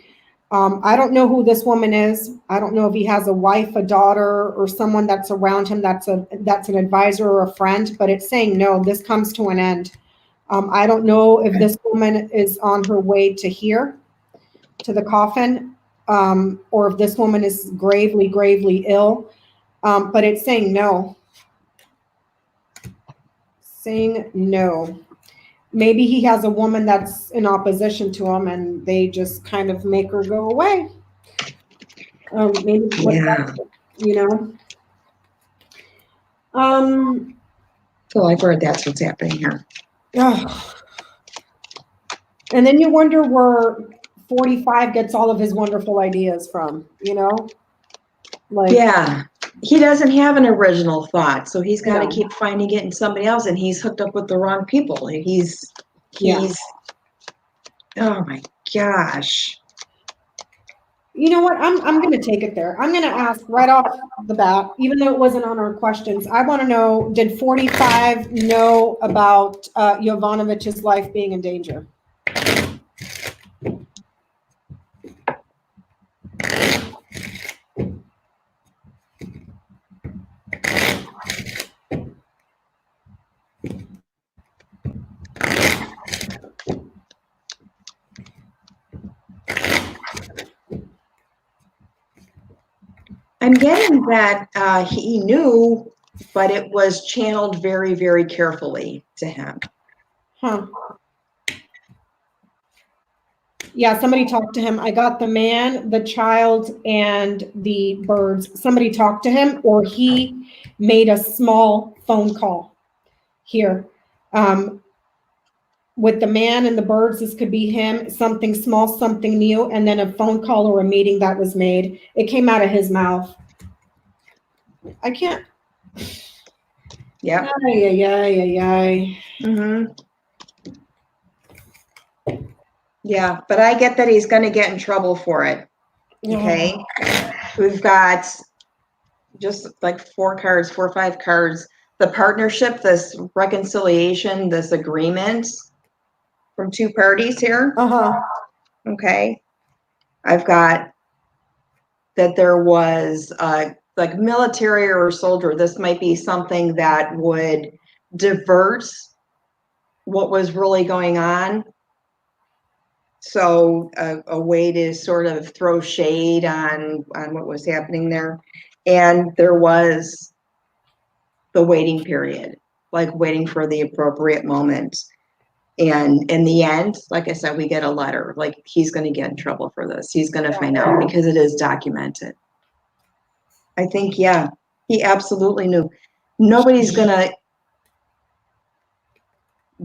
I don't know who this woman is. I don't know if he has a wife, a daughter, or someone that's around him that's an advisor or a friend, but it's saying no, this comes to an end. I don't know if this woman is on her way to here, to the coffin, or if this woman is gravely, gravely ill, but it's saying no. saying no. Maybe he has a woman that's in opposition to him and they just kind of make her go away. Maybe what Yeah. you know. So I've heard that's what's happening here. Ugh. And then you wonder where 45 gets all of his wonderful ideas from, you know? Like, Yeah. He doesn't have an original thought, so he's got to Yeah. keep finding it in somebody else, and he's hooked up with the wrong people. He's Yeah. oh my gosh. you know what? I'm going to take it there. I'm going to ask right off the bat, even though it wasn't on our questions. I want to know, did 45 know about Jovanovich's life being in danger? I'm getting that he knew, but it was channeled very, very carefully to him. Huh. Yeah, somebody talked to him. I got the man, the child, and the birds. Somebody talked to him, or he made a small phone call here. With the man and the birds, this could be him, something small, something new, and then a phone call or a meeting that was made. It came out of his mouth. I can't. Yep. Mm-hmm. Yeah, but I get that he's going to get in trouble for it. Okay. We've got just like 4 or 5 cards. The partnership, this reconciliation, this agreement from 2 parties here. Okay. I've got that there was like military or soldier. This might be something that would divert what was really going on. So a way to sort of throw shade on what was happening there. And there was the waiting period, like waiting for the appropriate moment. And in the end, like I said, we get a letter, like he's going to get in trouble for this. He's going to find out because it is documented. I think, yeah, he absolutely knew. Nobody's going to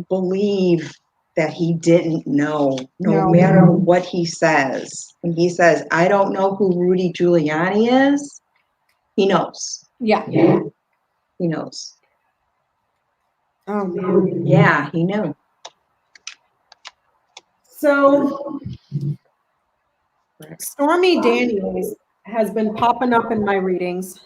believe that he didn't know, no matter what he says. When he says, I don't know who Rudy Giuliani is, he knows. Yeah. He knows. Oh, man. Yeah, he knew. So, Stormy Daniels has been popping up in my readings.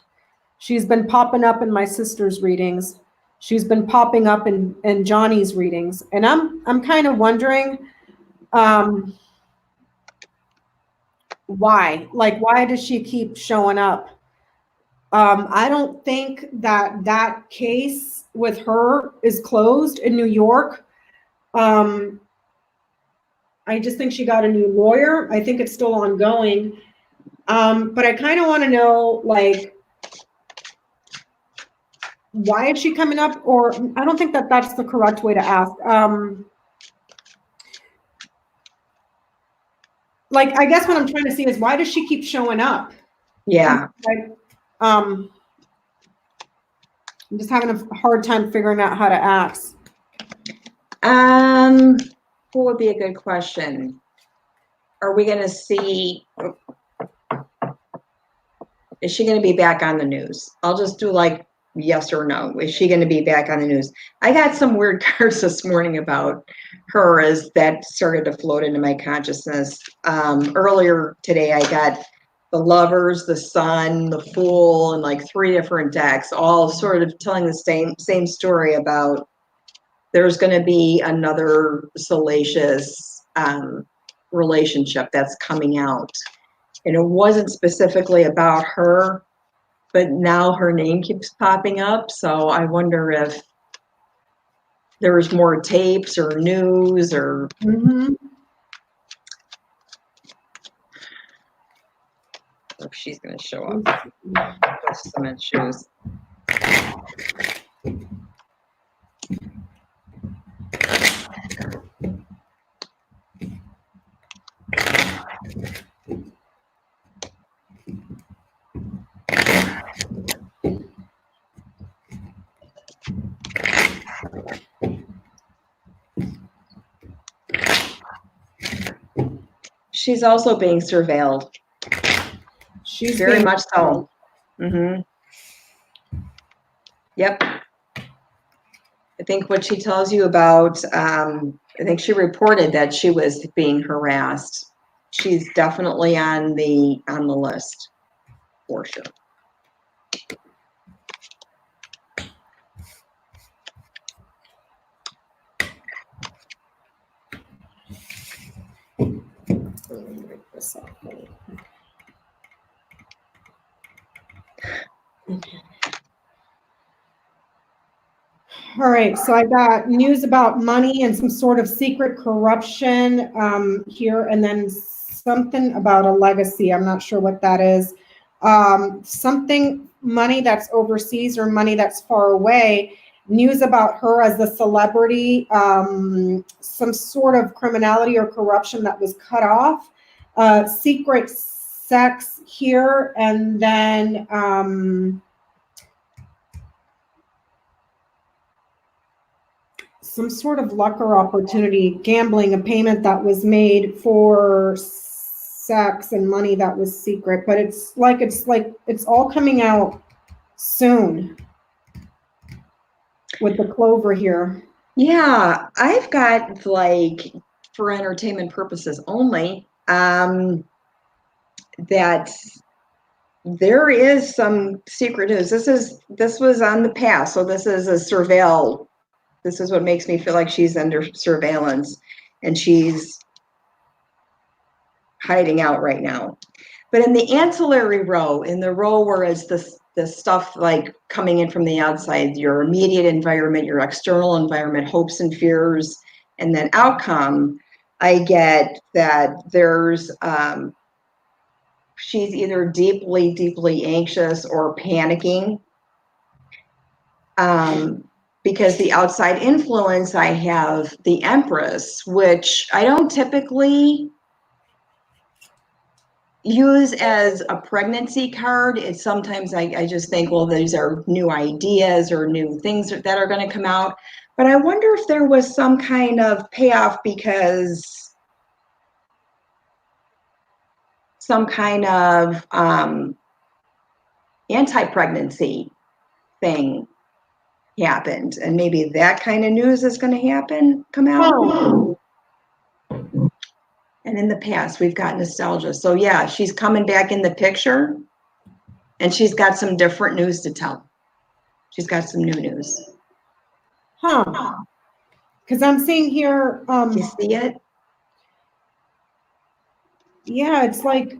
She's been popping up in my sister's readings. She's been popping up in Johnny's readings. And I'm kind of wondering why? Like, why does she keep showing up? I don't think that case with her is closed in New York. I just think she got a new lawyer. I think it's still ongoing. But I kind of want to know, like, why is she coming up? Or I don't think that's the correct way to ask. Like, I guess what I'm trying to see is why does she keep showing up? Yeah. I'm just having a hard time figuring out how to ask. What would be a good question? Are we going to see, is she going to be back on the news? I'll just do like yes or no. Is she going to be back on the news? I got some weird cards this morning about her as that started to float into my consciousness. Earlier today, I got the Lovers, the Sun, the Fool, and like 3 different decks, all sort of telling the same story about there's going to be another salacious relationship that's coming out. And it wasn't specifically about her, but now her name keeps popping up. So I wonder if there was more tapes or news or. Look, she's going to show up with cement shoes. She's also being surveilled. She's Very being- much so. Mm-hmm. Yep. I think what she tells you about, I think she reported that she was being harassed. She's definitely on the list for sure. All right, so I got news about money and some sort of secret corruption here, and then something about a legacy. I'm not sure what that is. Something money that's overseas or money that's far away. News about her as a celebrity, some sort of criminality or corruption that was cut off. Secret sex here, and then some sort of luck or opportunity, gambling, a payment that was made for sex and money that was secret, but it's all coming out soon with the clover here. Yeah, I've got like for entertainment purposes only, that there is some secret news. This was on the past, so this is a surveil. This is what makes me feel like she's under surveillance and she's hiding out right now. But in the ancillary row, in the row where it's the stuff like coming in from the outside, your immediate environment, your external environment, hopes and fears, and then outcome, I get that there's, she's either deeply, deeply anxious or panicking. Because the outside influence, I have the Empress, which I don't typically use as a pregnancy card. It's sometimes I just think, well, these are new ideas or new things that are going to come out. But I wonder if there was some kind of payoff because some kind of anti-pregnancy thing happened, and maybe that kind of news is going to come out. Oh. And in the past, we've got nostalgia. So yeah, she's coming back in the picture, and she's got some different news to tell. She's got some new news. Huh. Because I'm seeing here. You see it? Yeah, it's like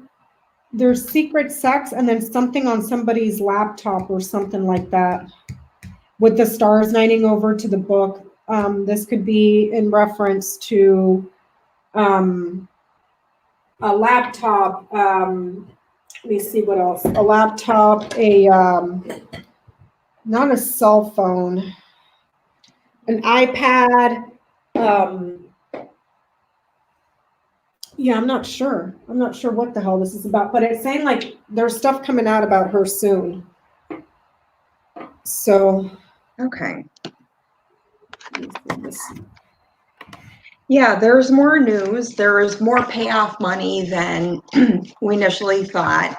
there's secret sex and then something on somebody's laptop or something like that. With the stars nighting over to the book. This could be in reference to a laptop. Let me see what else. A laptop, not a cell phone, an iPad. Yeah, I'm not sure. I'm not sure what the hell this is about, but it's saying like there's stuff coming out about her soon. So. Okay. Yeah, there's more news. There is more payoff money than we initially thought.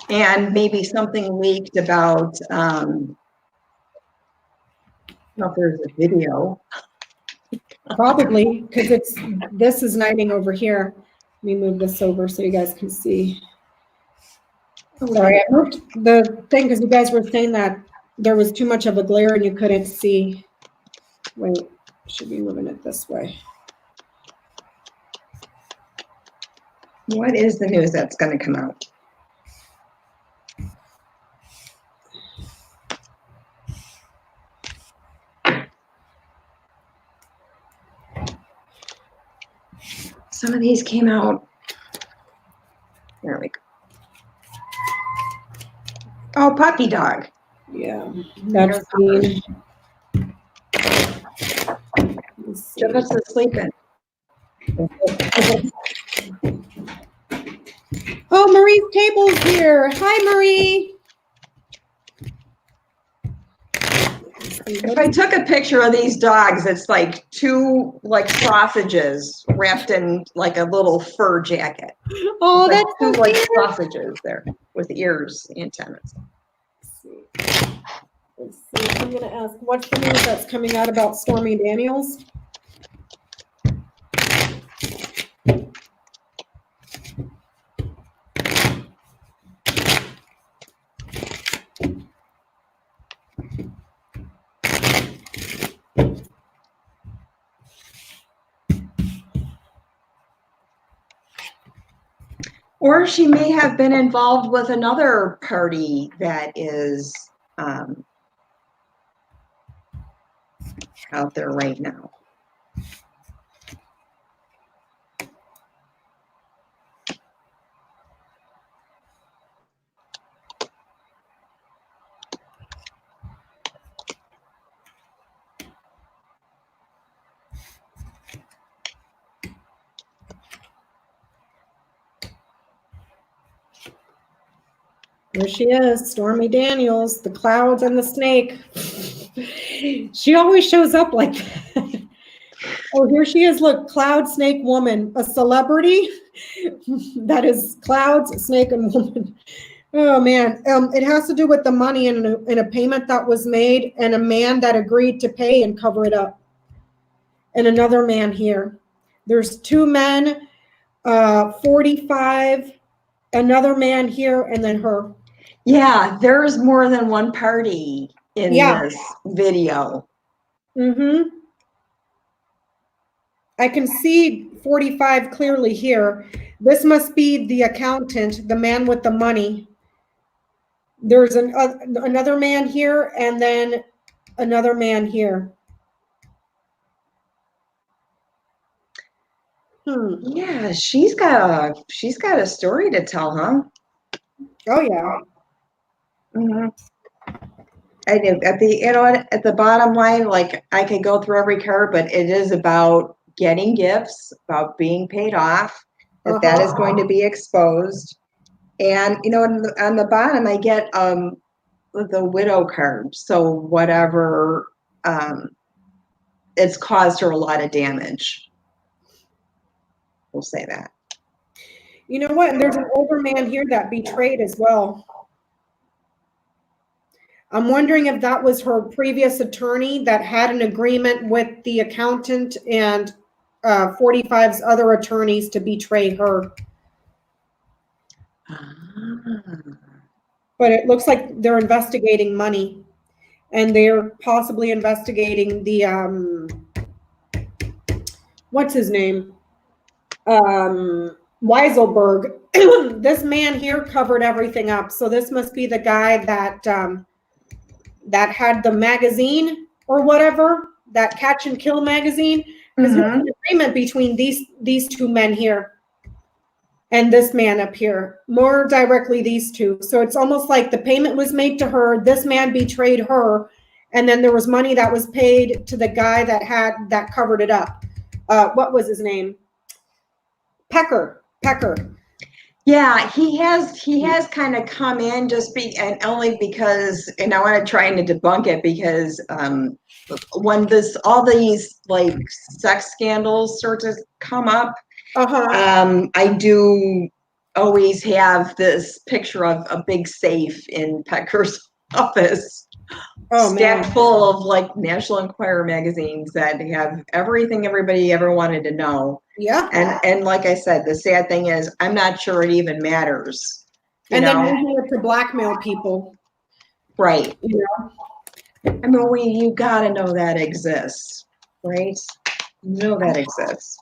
And maybe something leaked about, I don't know if there's a video. Probably, because this is nighting over here. Let me move this over so you guys can see. Sorry, I moved the thing because you guys were saying that there was too much of a glare and you couldn't see. Wait, I should be moving it this way. What is the news that's going to come out? Some of these came out. There we go. Oh, puppy dog. Yeah, that's clean. Jeff's sleeping. Oh, Marie's table's here. Hi, Marie. If I took a picture of these dogs, it's like two like sausages wrapped in like a little fur jacket. Oh, Like that's two so like cute. sausages there with ears, antennas. Let's see. I'm gonna ask, what's the news that's coming out about Stormy Daniels? Or she may have been involved with another party that is out there right now. There she is, Stormy Daniels, the clouds and the snake. She always shows up like that. Oh, here she is. Look, cloud, snake, woman, a celebrity. That is clouds, snake, and woman. Oh man, it has to do with the money and a payment that was made, and a man that agreed to pay and cover it up, and another man here. There's two men, 45, another man here, and then her. Yeah, there's more than one party in this video. Mm-hmm. I can see 45 clearly here. This must be the accountant, the man with the money. There's another man here, and then another man here. Yeah, she's got a story to tell, huh? Oh yeah. Mm-hmm. I do. At the bottom line, like I could go through every card, but it is about getting gifts, about being paid off. That is going to be exposed, and on the bottom I get the widow card. So whatever, it's caused her a lot of damage. We'll say that. You know what? And there's an older man here that betrayed as well. I'm wondering if that was her previous attorney that had an agreement with the accountant and 45's other attorneys to betray her. But it looks like they're investigating money, and they're possibly investigating the what's his name? Weiselberg. This man here covered everything up. So this must be the guy that that had the magazine or whatever, that Catch and Kill magazine. Because there's an agreement between these two men here and this man up here. More directly, these two. So it's almost like the payment was made to her. This man betrayed her, and then there was money that was paid to the guy that covered it up. What was his name? Pecker. Yeah, he has kind of come in and only because, and I want to try and debunk it because when all these like sex scandals sort of come up, I do always have this picture of a big safe in Pecker's office. Stacked full of like National Enquirer magazines that have everything everybody ever wanted to know. Yeah. And like I said, the sad thing is I'm not sure it even matters. Then using it to blackmail people. Right. I mean, you gotta know that exists, right? You know that exists.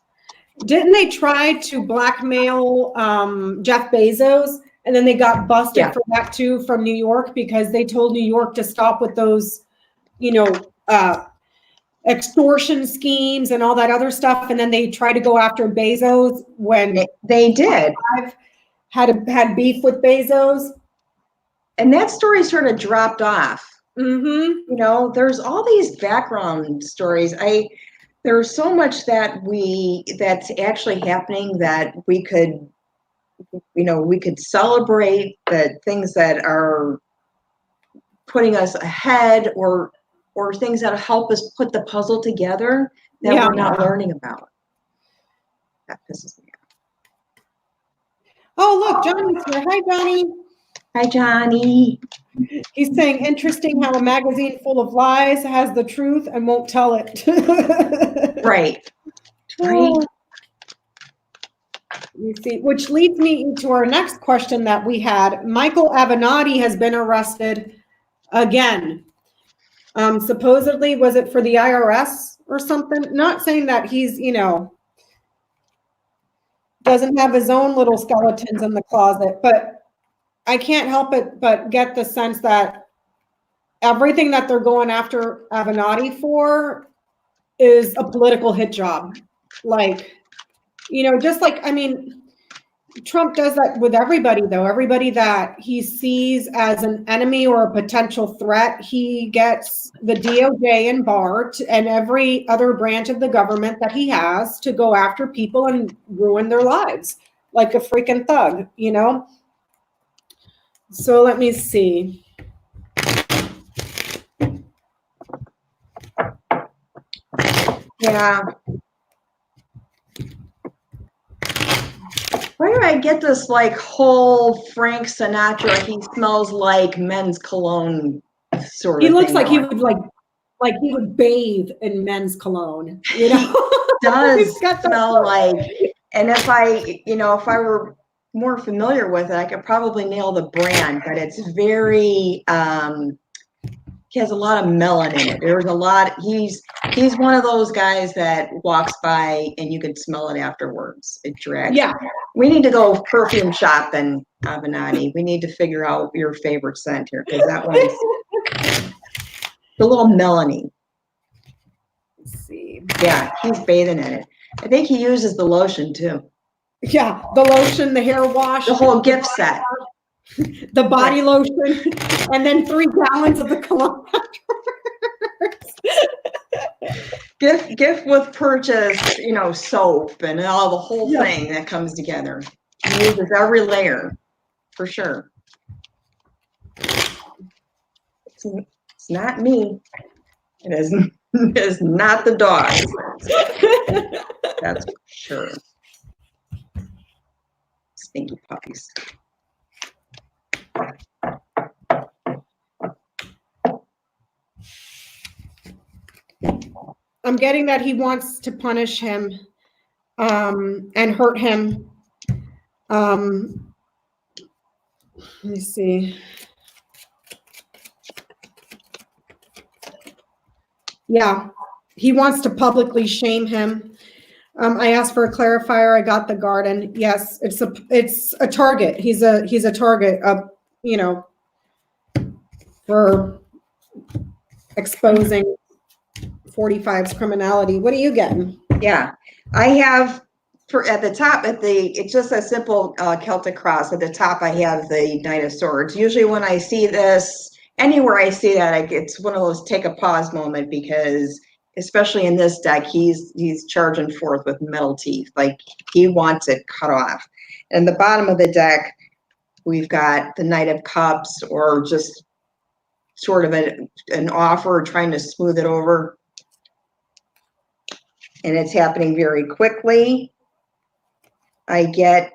Didn't they try to blackmail Jeff Bezos? And then they got busted for that too from New York, because they told New York to stop with those, extortion schemes and all that other stuff. And then they tried to go after Bezos when they did had beef with Bezos. And that story sort of dropped off. Mm-hmm. There's all these background stories. There's so much that's actually happening that we could celebrate the things that are putting us ahead, or or things that help us put the puzzle together that we're not learning about. That pisses me off. Oh, look, Johnny's here. Hi, Johnny. Hi, Johnny. He's saying, interesting how a magazine full of lies has the truth and won't tell it. Right. You see, which leads me to our next question that we had. Michael Avenatti has been arrested again. Supposedly, was it for the IRS or something? Not saying that he's, doesn't have his own little skeletons in the closet, but I can't help it but get the sense that everything that they're going after Avenatti for is a political hit job. Like, just like, Trump does that with everybody, though. Everybody that he sees as an enemy or a potential threat, he gets the DOJ and BARR and every other branch of the government that he has to go after people and ruin their lives like a freaking thug, So let me see. Yeah. Where do I get this whole Frank Sinatra, he smells like men's cologne sort of thing? He looks like he would he would bathe in men's cologne, Does smell like, and if I were more familiar with it, I could probably nail the brand, but it's very, he has a lot of melon in it. There's a lot, he's one of those guys that walks by and you can smell it afterwards. It drags. Yeah. We need to go perfume shopping, Avenatti. We need to figure out your favorite scent here, because that one's a little melony. Let's see. Yeah, he's bathing in it. I think he uses the lotion too. Yeah, the lotion, the hair wash. The whole gift set. The body lotion, and then 3 gallons of the cologne. Gift with purchase, soap and all the whole thing that comes together. He uses every layer, for sure. It's not me. It is not the dog. That's for sure. Stinky puppies. I'm getting that he wants to punish him and hurt him. Let me see. Yeah, he wants to publicly shame him. I asked for a clarifier. I got the garden. Yes, it's a target. He's a target of, for exposing 45's criminality. What are you getting? Yeah, I have at the top it's just a simple Celtic cross. At the top, I have the Knight of Swords. Usually, when I see this, anywhere I see that, it's one of those take a pause moment, because especially in this deck, he's charging forth with metal teeth, like he wants it cut off. And the bottom of the deck, we've got the Knight of Cups, or just sort of an offer, trying to smooth it over. And it's happening very quickly. I get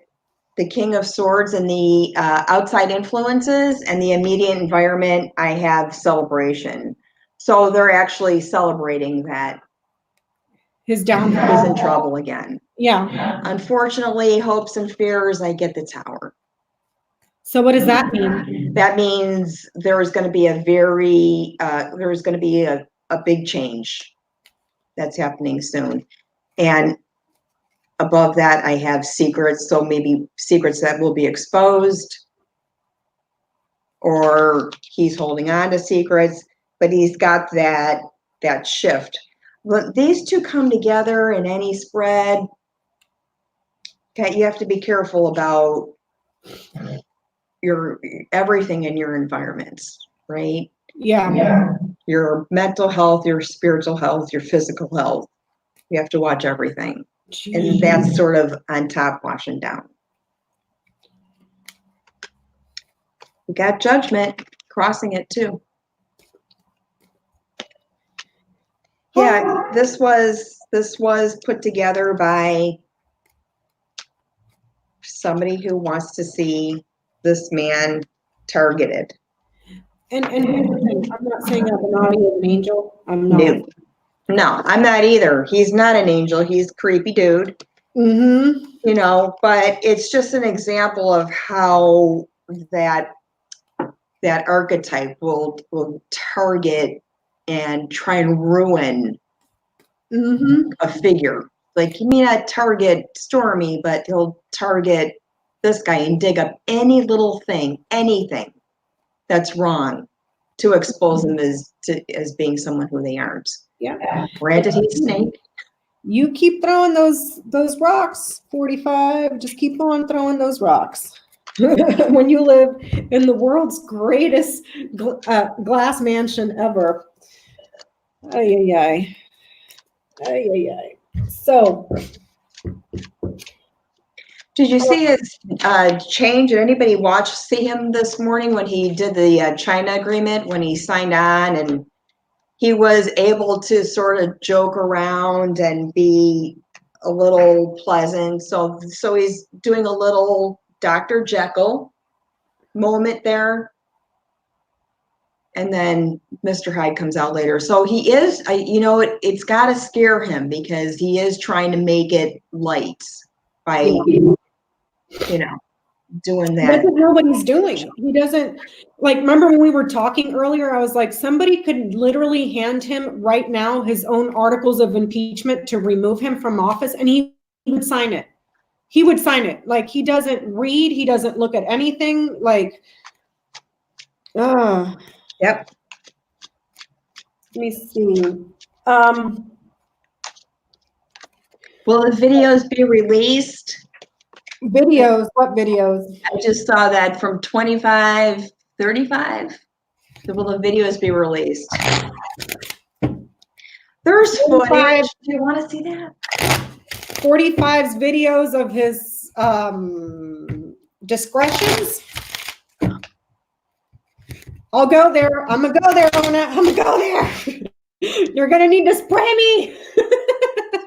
the King of Swords and the outside influences, and the immediate environment, I have celebration. So they're actually celebrating that his downfall. He's in trouble again. Yeah. Unfortunately, hopes and fears, I get the Tower. So what does that mean? That means there's going to be a big change that's happening soon. And above that, I have secrets. So maybe secrets that will be exposed, or he's holding on to secrets, but he's got that shift. When these two come together in any spread, okay, you have to be careful about your everything in your environments, right? Yeah. Your mental health, your spiritual health, your physical health. You have to watch everything. Jeez. And that's sort of on top, washing down. We got Judgment crossing it too. Yeah, this was put together by somebody who wants to see this man targeted. And here's the thing, I'm not saying Avenatti is an angel. I'm not. No, I'm not either. He's not an angel. He's a creepy dude. Mm-hmm. You know, but it's just an example of how that archetype will target and try and ruin a figure. Like, he may not target Stormy, but he'll target this guy and dig up any little thing, anything that's wrong, to expose them as being someone who they aren't. Yeah. Granted, he's a snake. You keep throwing those rocks, 45. Just keep on throwing those rocks. When you live in the world's greatest glass mansion ever. Ay, ay, ay. Ay, ay, ay. So. Did you see his change? Did anybody see him this morning when he did the China agreement, when he signed on, and he was able to sort of joke around and be a little pleasant? So he's doing a little Dr. Jekyll moment there. And then Mr. Hyde comes out later. So he is, it's got to scare him, because he is trying to make it light by, doing that. He doesn't know what he's doing. He doesn't, like, remember when we were talking earlier, I was like, somebody could literally hand him right now his own articles of impeachment to remove him from office, and he would sign it. He would sign it. Like, he doesn't read. He doesn't look at anything. Like, Yep. Let me see. Will the videos be released? Videos, what videos? I just saw that from 2535. Will the videos be released? There's footage. Do you want to see that? 45's videos of his discretions. I'll go there. I'm gonna go there, Ona. I'm gonna go there. You're gonna need to spray me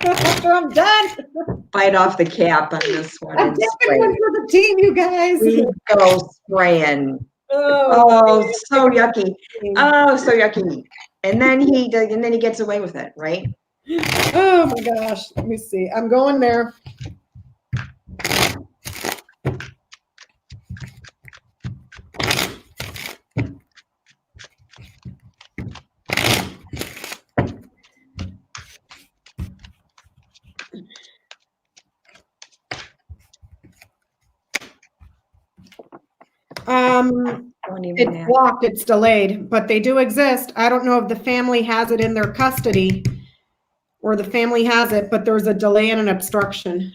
after I'm done. Bite off the cap on this one. I'm taking one for the team, you guys. We go spraying. Oh, so yucky. Oh, so yucky. And then he gets away with it, right? Oh my gosh. Let me see. I'm going there. It's blocked, it's delayed, but they do exist. I don't know if the family has it in their custody or the family has it, but there's a delay and an obstruction.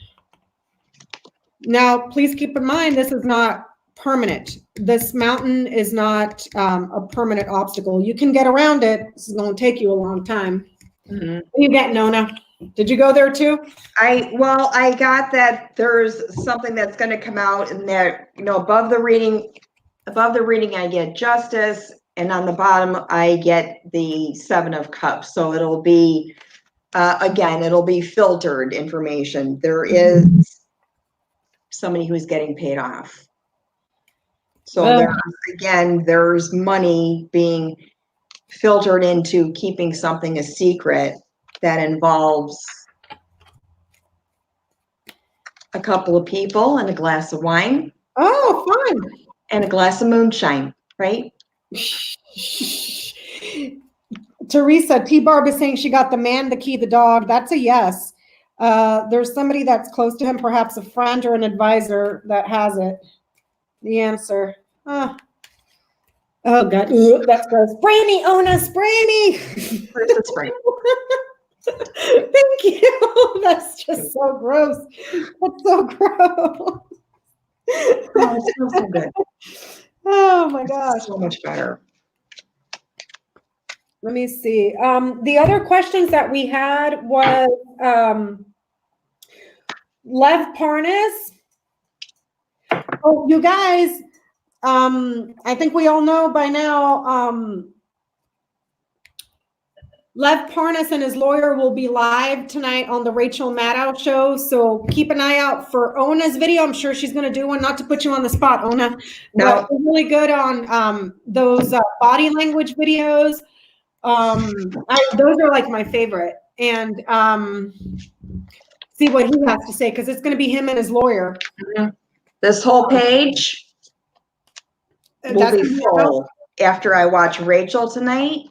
Now, please keep in mind, this is not permanent. This mountain is not a permanent obstacle. You can get around it. This is going to take you a long time. Mm-hmm. What are you getting, Nona? Did you go there too? I got that there's something that's going to come out in there, above the reading I get justice, and on the bottom I get the 7 of Cups. So it'll be, again, it'll be filtered information. There is somebody who's getting paid off. So there's money being filtered into keeping something a secret that involves a couple of people and a glass of wine. Oh, fun. And a glass of moonshine, right? Teresa, T-Barb is saying she got the man, the key, the dog. That's a yes. There's somebody that's close to him, perhaps a friend or an advisor that has it. The answer. Oh God, that's gross. Spray me, Ona, spray me. Where's the spray? Thank you. That's just so gross. That's so gross. Oh, it smells so good. Oh my gosh. So much better. Let me see. The other questions that we had was Lev Parnas. Oh, you guys, I think we all know by now, Lev Parnas and his lawyer will be live tonight on the Rachel Maddow show. So keep an eye out for Ona'S video. I'm sure she's going to do one, not to put you on the spot, Ona, but we're really good on those body language videos. Those are like my favorite. And see what he has to say, because it's going to be him and his lawyer. This whole page will be full. After I watch Rachel tonight,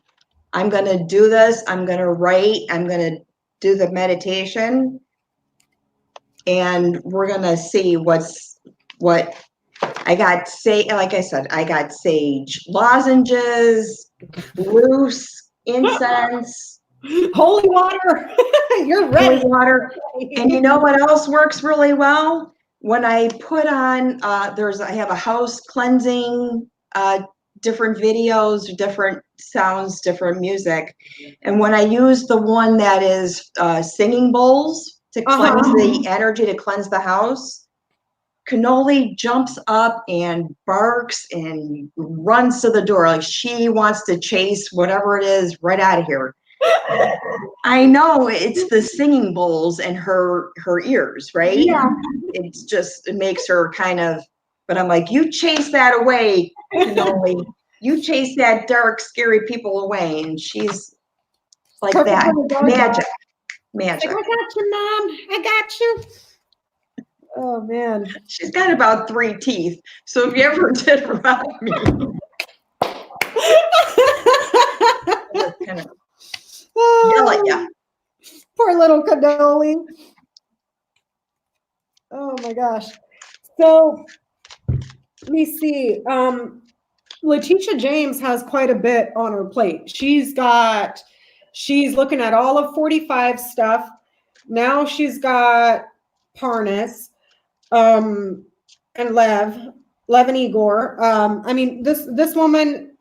I'm going to do this. I'm going to write. I'm going to do the meditation. And we're going to see what I got. Like I said, I got sage lozenges, loose incense, holy water. You're ready. Holy water. And you know what else works really well? When I put on, I have a house cleansing, different videos, different sounds, different music. And when I use the one that is singing bowls to cleanse the energy, to cleanse the house, Cannoli jumps up and barks and runs to the door like she wants to chase whatever it is right out of here. I know it's the singing bowls and her ears, right? Yeah. It makes her kind of, but I'm like, you chase that away, Cannoli. You chase that dark, scary people away. And she's like that. Magic. Like, I got you, Mom. I got you. Oh, man. She's got about 3 teeth. So if you ever did rob me. Kind of yell at ya. Poor little Cannoli. Oh my gosh. So let me see. Letitia James has quite a bit on her plate. She's looking at all of 45 stuff. Now she's got Parnas, and Lev and Igor. I mean, this woman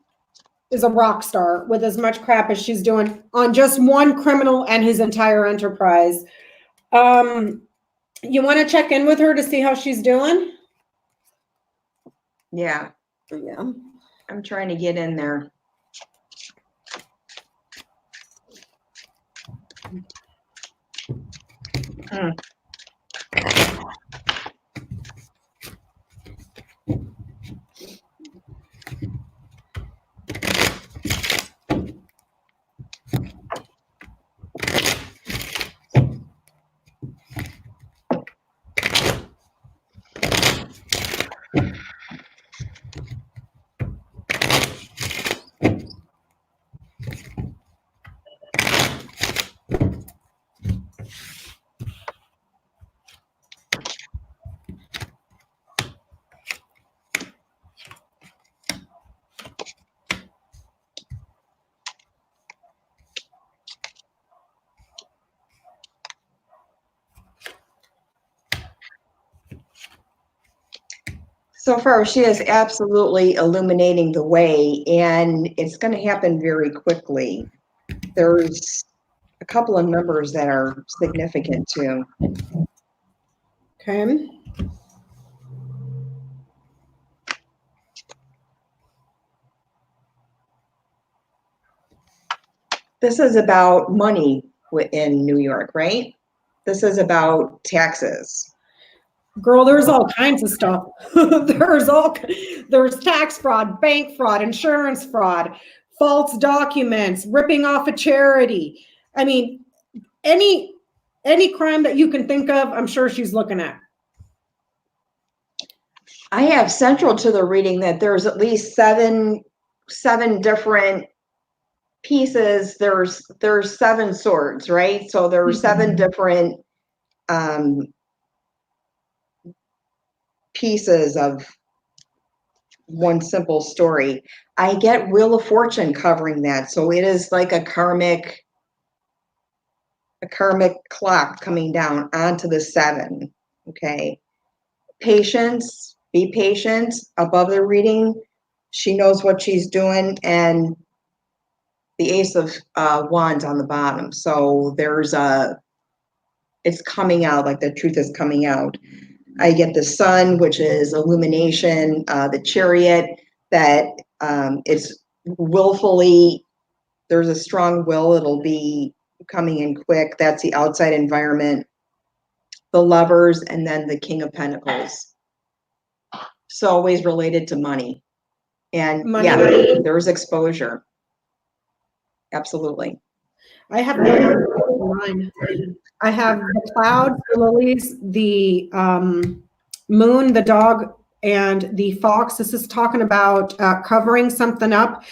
is a rock star with as much crap as she's doing on just one criminal and his entire enterprise. You want to check in with her to see how she's doing? Yeah. Yeah. I'm trying to get in there. So far, she is absolutely illuminating the way, and it's going to happen very quickly. There's a couple of numbers that are significant too. Okay. This is about money in New York, right? This is about taxes. Girl, there's all kinds of stuff. There's tax fraud, bank fraud, insurance fraud, false documents, ripping off a charity. I mean, any crime that you can think of, I'm sure she's looking at. I have central to the reading that there's at least seven different pieces. There's 7 swords, right? So there were 7 different pieces of one simple story. I get Wheel of Fortune covering that. So it is like a karmic clock coming down onto the 7. Okay. Patience, be patient. Above the reading, she knows what she's doing, and the Ace of Wands on the bottom. So it's coming out, like the truth is coming out. I get the Sun, which is illumination, the Chariot, that it's willfully there's a strong will. It'll be coming in quick. That's the outside environment, the Lovers, and then the King of Pentacles. So always related to money. And Money. yeah, there's exposure. Absolutely. I have mine. I have the clouds, the lilies, the moon, the dog, and the fox. This is talking about covering something up.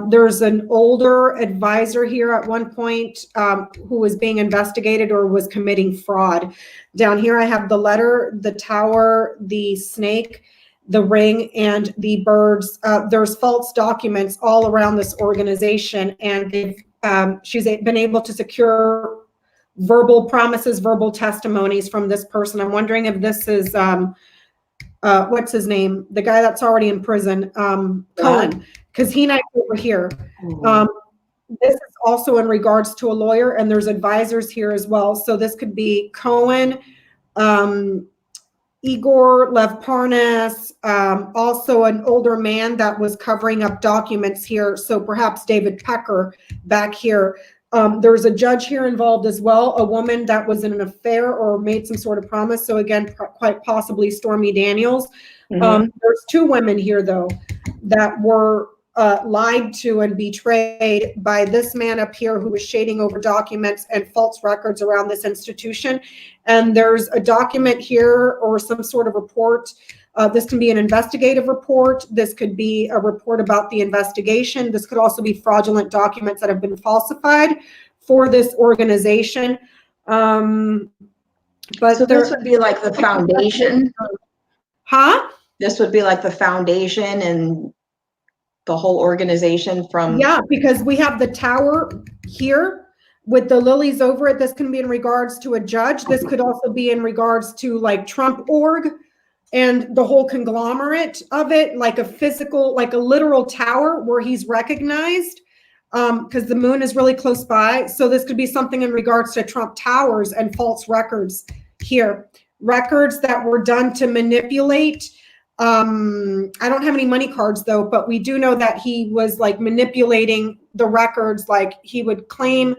There's an older advisor here at one point who was being investigated or was committing fraud. Down here, I have the letter, the tower, the snake, the ring, and the birds. There's false documents all around this organization, and she's been able to secure verbal promises, verbal testimonies from this person. I'm wondering if this is what's his name? The guy that's already in prison, Cohen, because he and I over here. This is also in regards to a lawyer, and there's advisors here as well. So this could be Cohen, Igor Lev Parnas, also an older man that was covering up documents here. So perhaps David Pecker back here. There's a judge here involved as well, a woman that was in an affair or made some sort of promise. So again, quite possibly Stormy Daniels. There's two women here though that were lied to and betrayed by this man up here who was shading over documents and false records around this institution. And there's a document here or some sort of report. This can be an investigative report. This could be a report about the investigation. This could also be fraudulent documents that have been falsified for this organization. But so this would be like the foundation? Huh? This would be like the foundation and the whole organization from... Yeah, because we have the tower here with the lilies over it. This can be in regards to a judge. This could also be in regards to like Trump org and the whole conglomerate of it, like a physical, like a literal tower where he's recognized, because the moon is really close by. So this could be something in regards to Trump towers and false records here. Records that were done to manipulate. I don't have any money cards though, but we do know that he was like manipulating the records. Like he would claim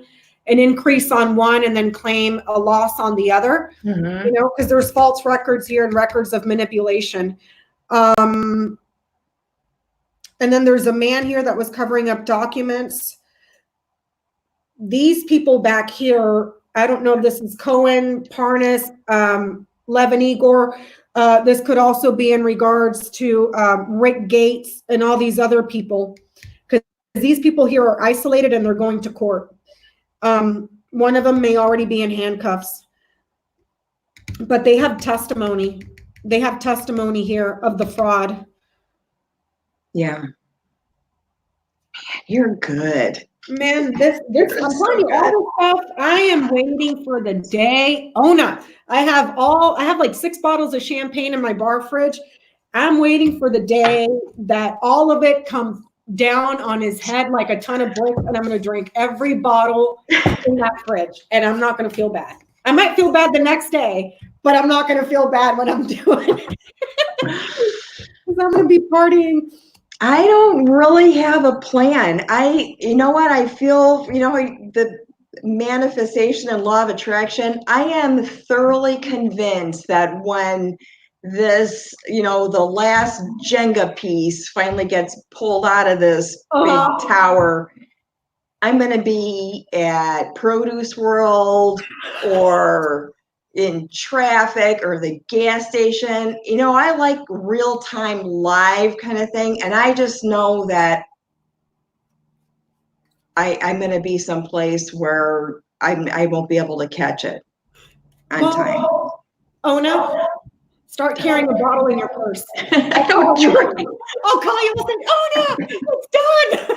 an increase on one and then claim a loss on the other, you know, because there's false records here and records of manipulation. And then there's a man here that was covering up documents. These people back here, I don't know if this is Cohen, Parnas, Levin Igor. This could also be in regards to Rick Gates and all these other people, because these people here are isolated and they're going to court. One of them may already be in handcuffs, but they have testimony. They have testimony here of the fraud. Yeah. Man, you're good. Man, this I'm telling you, all this stuff, I am waiting for the day. Ona, I have like 6 bottles of champagne in my bar fridge. I'm waiting for the day that all of it comes down on his head like a ton of bricks, and I'm going to drink every bottle in that fridge, and I'm not going to feel bad. I might feel bad the next day, but I'm not going to feel bad when I'm doing it. Because I'm going to be partying. I don't really have a plan. You know what? I feel, you know, the manifestation and law of attraction, I am thoroughly convinced that when this, you know, the last Jenga piece finally gets pulled out of this big tower, I'm going to be at Produce World or in traffic or the gas station. You know, I like real-time live kind of thing. And I just know that I'm going to be someplace where I won't be able to catch it on time. Oh no. Start carrying a bottle in your purse. I don't drink. I'll call you and say, oh no, it's done.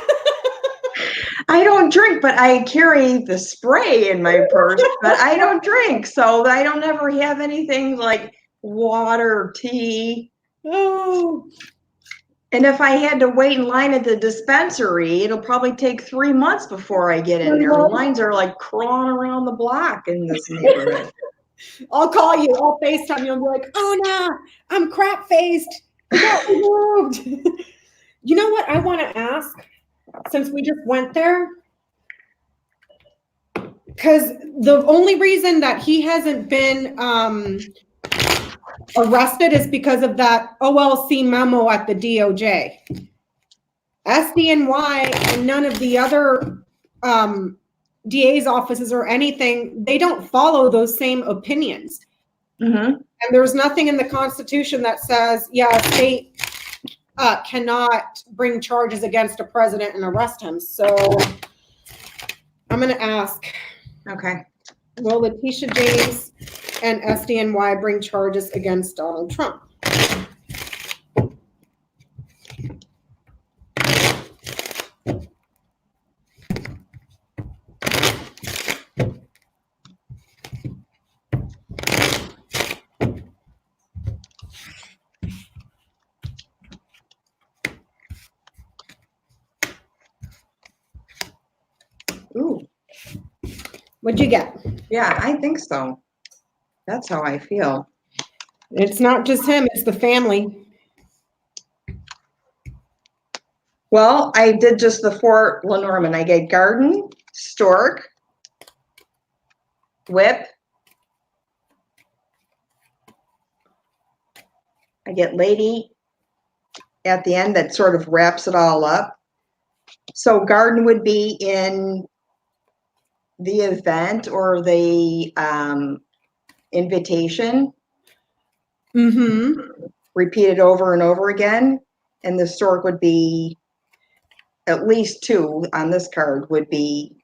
I don't drink, but I carry the spray in my purse, but I don't drink. So I don't ever have anything like water or tea. Oh. And if I had to wait in line at the dispensary, it'll probably take 3 months before I get in there. The lines are like crawling around the block in this neighborhood. I'll call you. I'll FaceTime you and be like, oh no, I'm crap faced. I got removed. You know what I want to ask? Since we just went there, because the only reason that he hasn't been arrested is because of that OLC memo at the DOJ. SDNY and none of the other DA's offices or anything, they don't follow those same opinions. Mm-hmm. And there's nothing in the Constitution that says, yeah, a state cannot bring charges against a president and arrest him. So I'm going to ask, Okay. will Letitia James and SDNY bring charges against Donald Trump? Ooh. What'd you get? Yeah, I think so. That's how I feel. It's not just him, it's the family. Well, I did just the Fort Lenormand. I get garden, stork, whip. I get lady at the end that sort of wraps it all up. So garden would be in the event or the invitation. Mm-hmm. Repeated over and over again. And the stork would be at least two on this card would be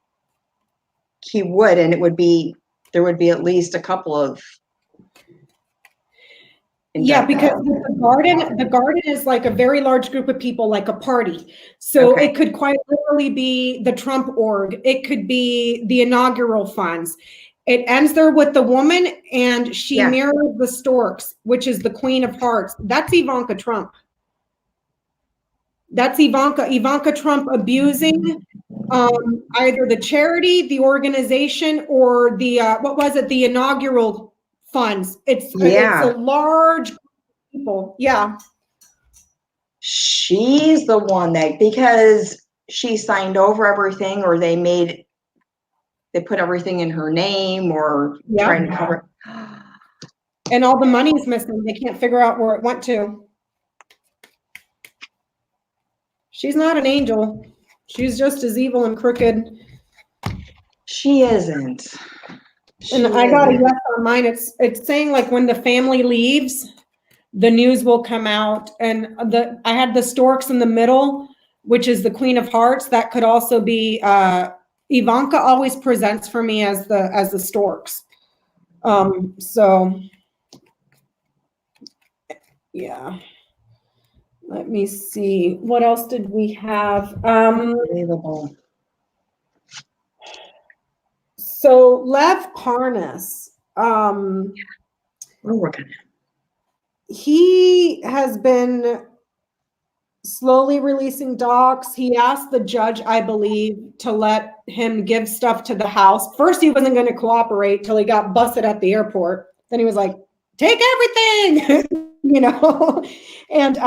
he would, and it would be there would be at least a couple of Yeah, because with the garden is like a very large group of people, like a party. So Okay. it could quite literally be the Trump org. It could be the inaugural funds. It ends there with the woman, and she mirrors the storks, which is the Queen of Hearts. That's Ivanka Trump. That's Ivanka Trump abusing either the charity, the organization, or the what was it? The inaugural funds. It's a large group of people. Yeah. She's the one that, because she signed over everything, or they put everything in her name, or trying to cover. And all the money's missing. They can't figure out where it went to. She's not an angel. She's just as evil and crooked. She isn't. And I got a yes on mine. It's saying like when the family leaves, the news will come out. And I had the storks in the middle, which is the Queen of Hearts. That could also be Ivanka always presents for me as the storks. So yeah. Let me see. What else did we have? Unbelievable. So Lev Parnas, We're working. he has been slowly releasing docs. He asked the judge, I believe, to let him give stuff to the house. First, he wasn't going to cooperate till he got busted at the airport. Then he was like, take everything, and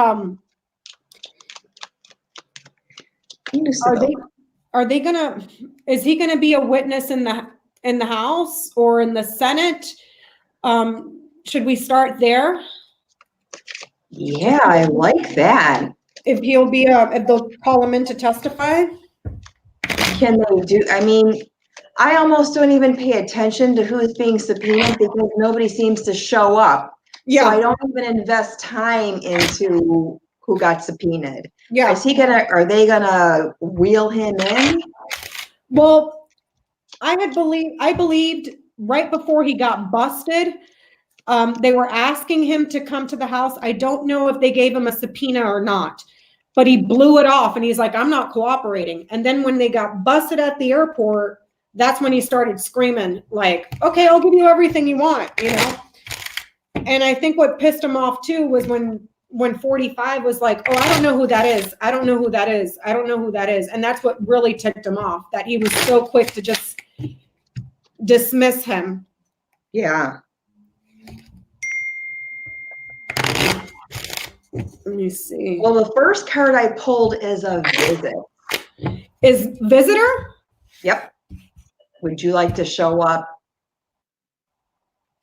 is he gonna be a witness in the House or in the Senate? Should we start there? Yeah, I like that. If he'll be if they'll call him in to testify? Can they do, I mean, I almost don't even pay attention to who's being subpoenaed because nobody seems to show up. Yeah. So I don't even invest time into who got subpoenaed. Yeah. Are they gonna wheel him in? Well, I believed right before he got busted, they were asking him to come to the house. I don't know if they gave him a subpoena or not, but he blew it off and he's like, I'm not cooperating. And then when they got busted at the airport, that's when he started screaming like, okay, I'll give you everything you want, And I think what pissed him off too was when 45 was like, oh, I don't know who that is. I don't know who that is. I don't know who that is. And that's what really ticked him off, that he was so quick to just dismiss him. Yeah. Let me see. Well, the first card I pulled is a visit. Is visitor? Yep. would you like to show up?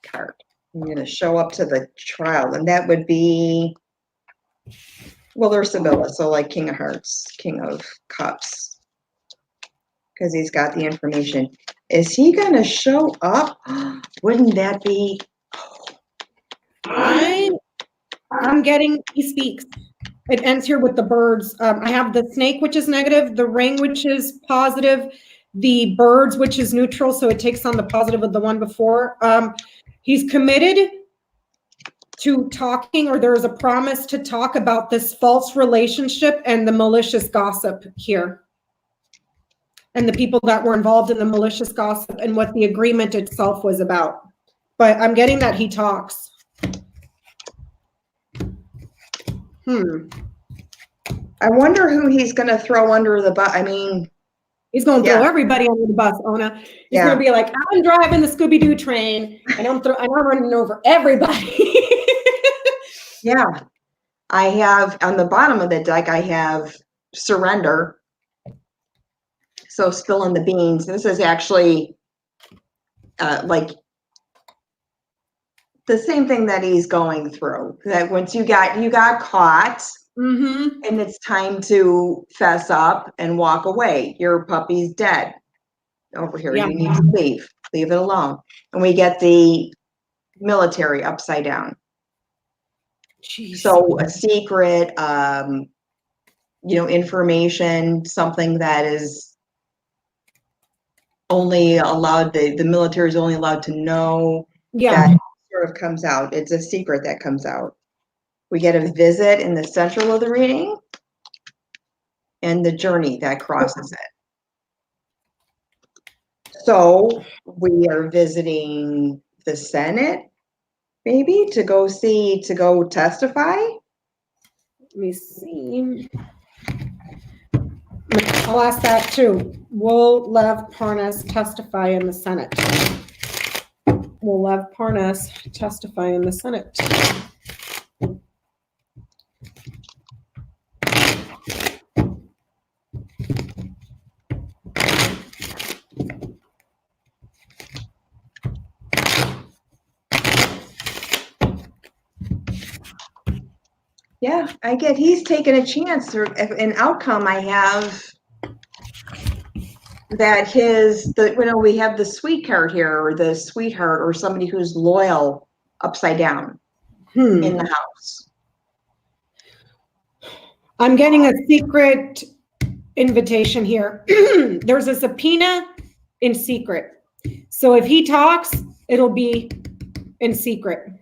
Card. I'm going to show up to the trial, and that would be, well, there's Sibylla, so like King of Hearts, King of Cups, because he's got the information. Is he going to show up? Wouldn't that be? I'm getting, he speaks. It ends here with the birds. I have the snake, which is negative, the ring, which is positive, the birds, which is neutral, so it takes on the positive of the one before. He's committed to talking, or there is a promise to talk about this false relationship and the malicious gossip here. And the people that were involved in the malicious gossip and what the agreement itself was about. But I'm getting that he talks. I wonder who he's going to throw under the bus. I mean, he's going to throw everybody under the bus, Ona. He's going to be like, I'm driving the Scooby-Doo train, and I'm running over everybody. Yeah. I have, on the bottom of the deck, I have surrender. So spilling the beans. This is actually like the same thing that he's going through. That once you got caught, and it's time to fess up and walk away. Your puppy's dead. Over here, you need to leave. Leave it alone. And we get the military upside down. Jeez. So a secret, information, something that is only allowed, the military is only allowed to know. That sort of comes out. It's a secret that comes out. We get a visit in the central of the reading and the journey that crosses it. So we are visiting the Senate, maybe, to go testify. Let me see. I'll ask that too. Will Lev Parnas testify in the Senate? Will Lev Parnas testify in the Senate? Yeah, he's taking a chance. Or an outcome I have that we have the sweet card here, or the sweetheart, or somebody who's loyal upside down in the house. I'm getting a secret invitation here. There's a subpoena in secret. So if he talks, it'll be in secret.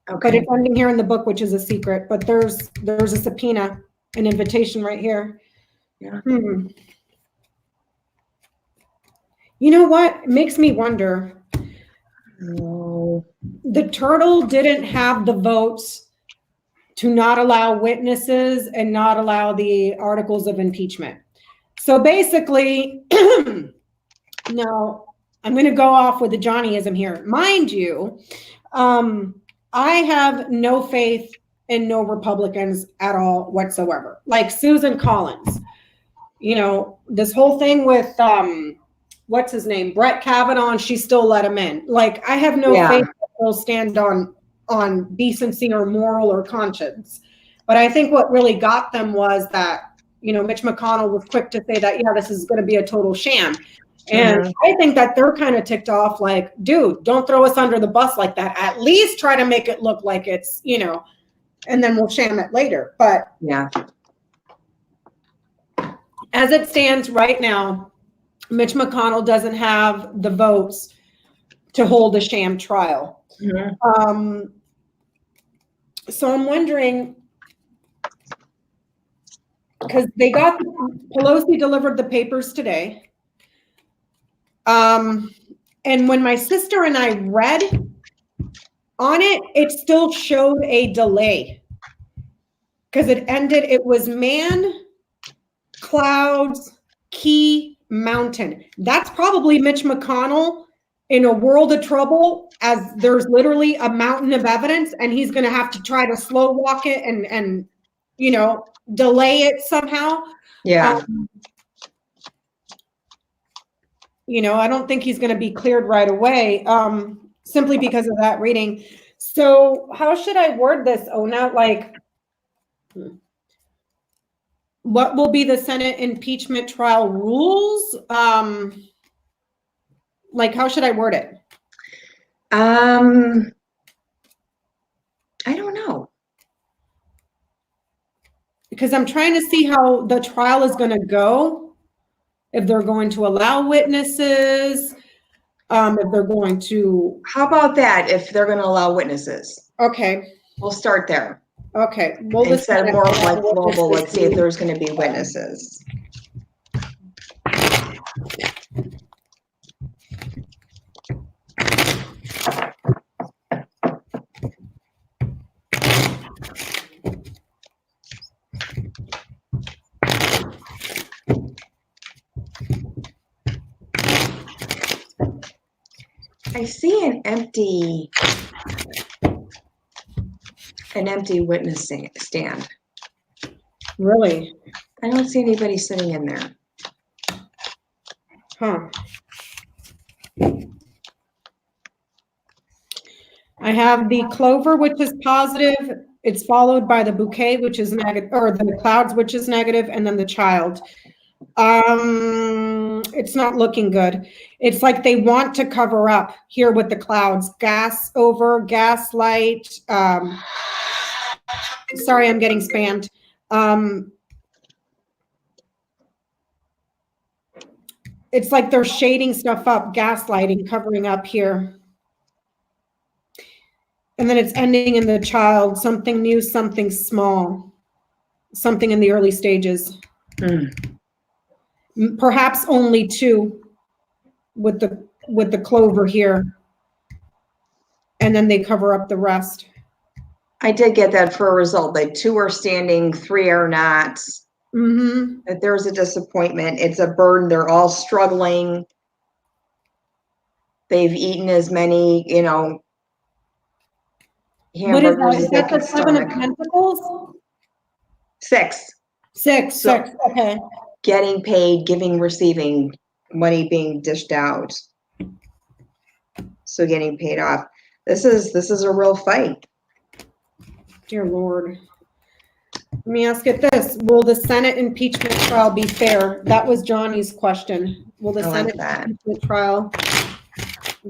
Okay. But it's ending here in the book, which is a secret. But there's a subpoena, an invitation right here. Yeah. You know what? It makes me wonder. No. The turtle didn't have the votes to not allow witnesses and not allow the articles of impeachment. So basically, now I'm going to go off with the Johnnyism here. Mind you, I have no faith in no Republicans at all whatsoever. Like Susan Collins, this whole thing with, what's his name? Brett Kavanaugh, and she still let him in. Like, I have no faith that they'll stand on decency or moral or conscience. But I think what really got them was that, Mitch McConnell was quick to say that, this is going to be a total sham. And I think that they're kind of ticked off, like, dude, don't throw us under the bus like that. At least try to make it look like it's, and then we'll sham it later. But as it stands right now, Mitch McConnell doesn't have the votes to hold a sham trial. So I'm wondering, because Pelosi delivered the papers today. And when my sister and I read on it, it still showed a delay because it was man, clouds, key, mountain. That's probably Mitch McConnell in a world of trouble, as there's literally a mountain of evidence and he's going to have to try to slow walk it and delay it somehow. I don't think he's going to be cleared right away, simply because of that reading. So how should I word this, Ona? Like, what will be the Senate impeachment trial rules? Like, how should I word it? I don't know. Because I'm trying to see how the trial is going to go. If they're going to allow witnesses, if they're going to. How about that? If they're going to allow witnesses, Okay. we'll start there. Okay. Instead of more of like global, let's see if there's going to be witnesses. I see an empty witness stand. Really? I don't see anybody sitting in there. Huh. I have the clover, which is positive. It's followed by the bouquet, which is negative, or the clouds, which is negative, and then the child. It's not looking good. It's like they want to cover up here with the clouds. Gaslight. Sorry, I'm getting spammed. It's like they're shading stuff up, gaslighting, covering up here. And then it's ending in the child, something new, something small, something in the early stages. Perhaps only two with the clover here. And then they cover up the rest. I did get that for a result. Like 2 are standing, 3 are not. That there's a disappointment. It's a burden. They're all struggling. They've eaten as many, hamburgers as they could stomach. 7 of Pentacles? 6. 6. Okay. Getting paid, giving, receiving, money being dished out. So getting paid off. This is a real fight. Dear Lord. Let me ask it this. Will the Senate impeachment trial be fair? That was Johnny's question. Will the Senate impeachment trial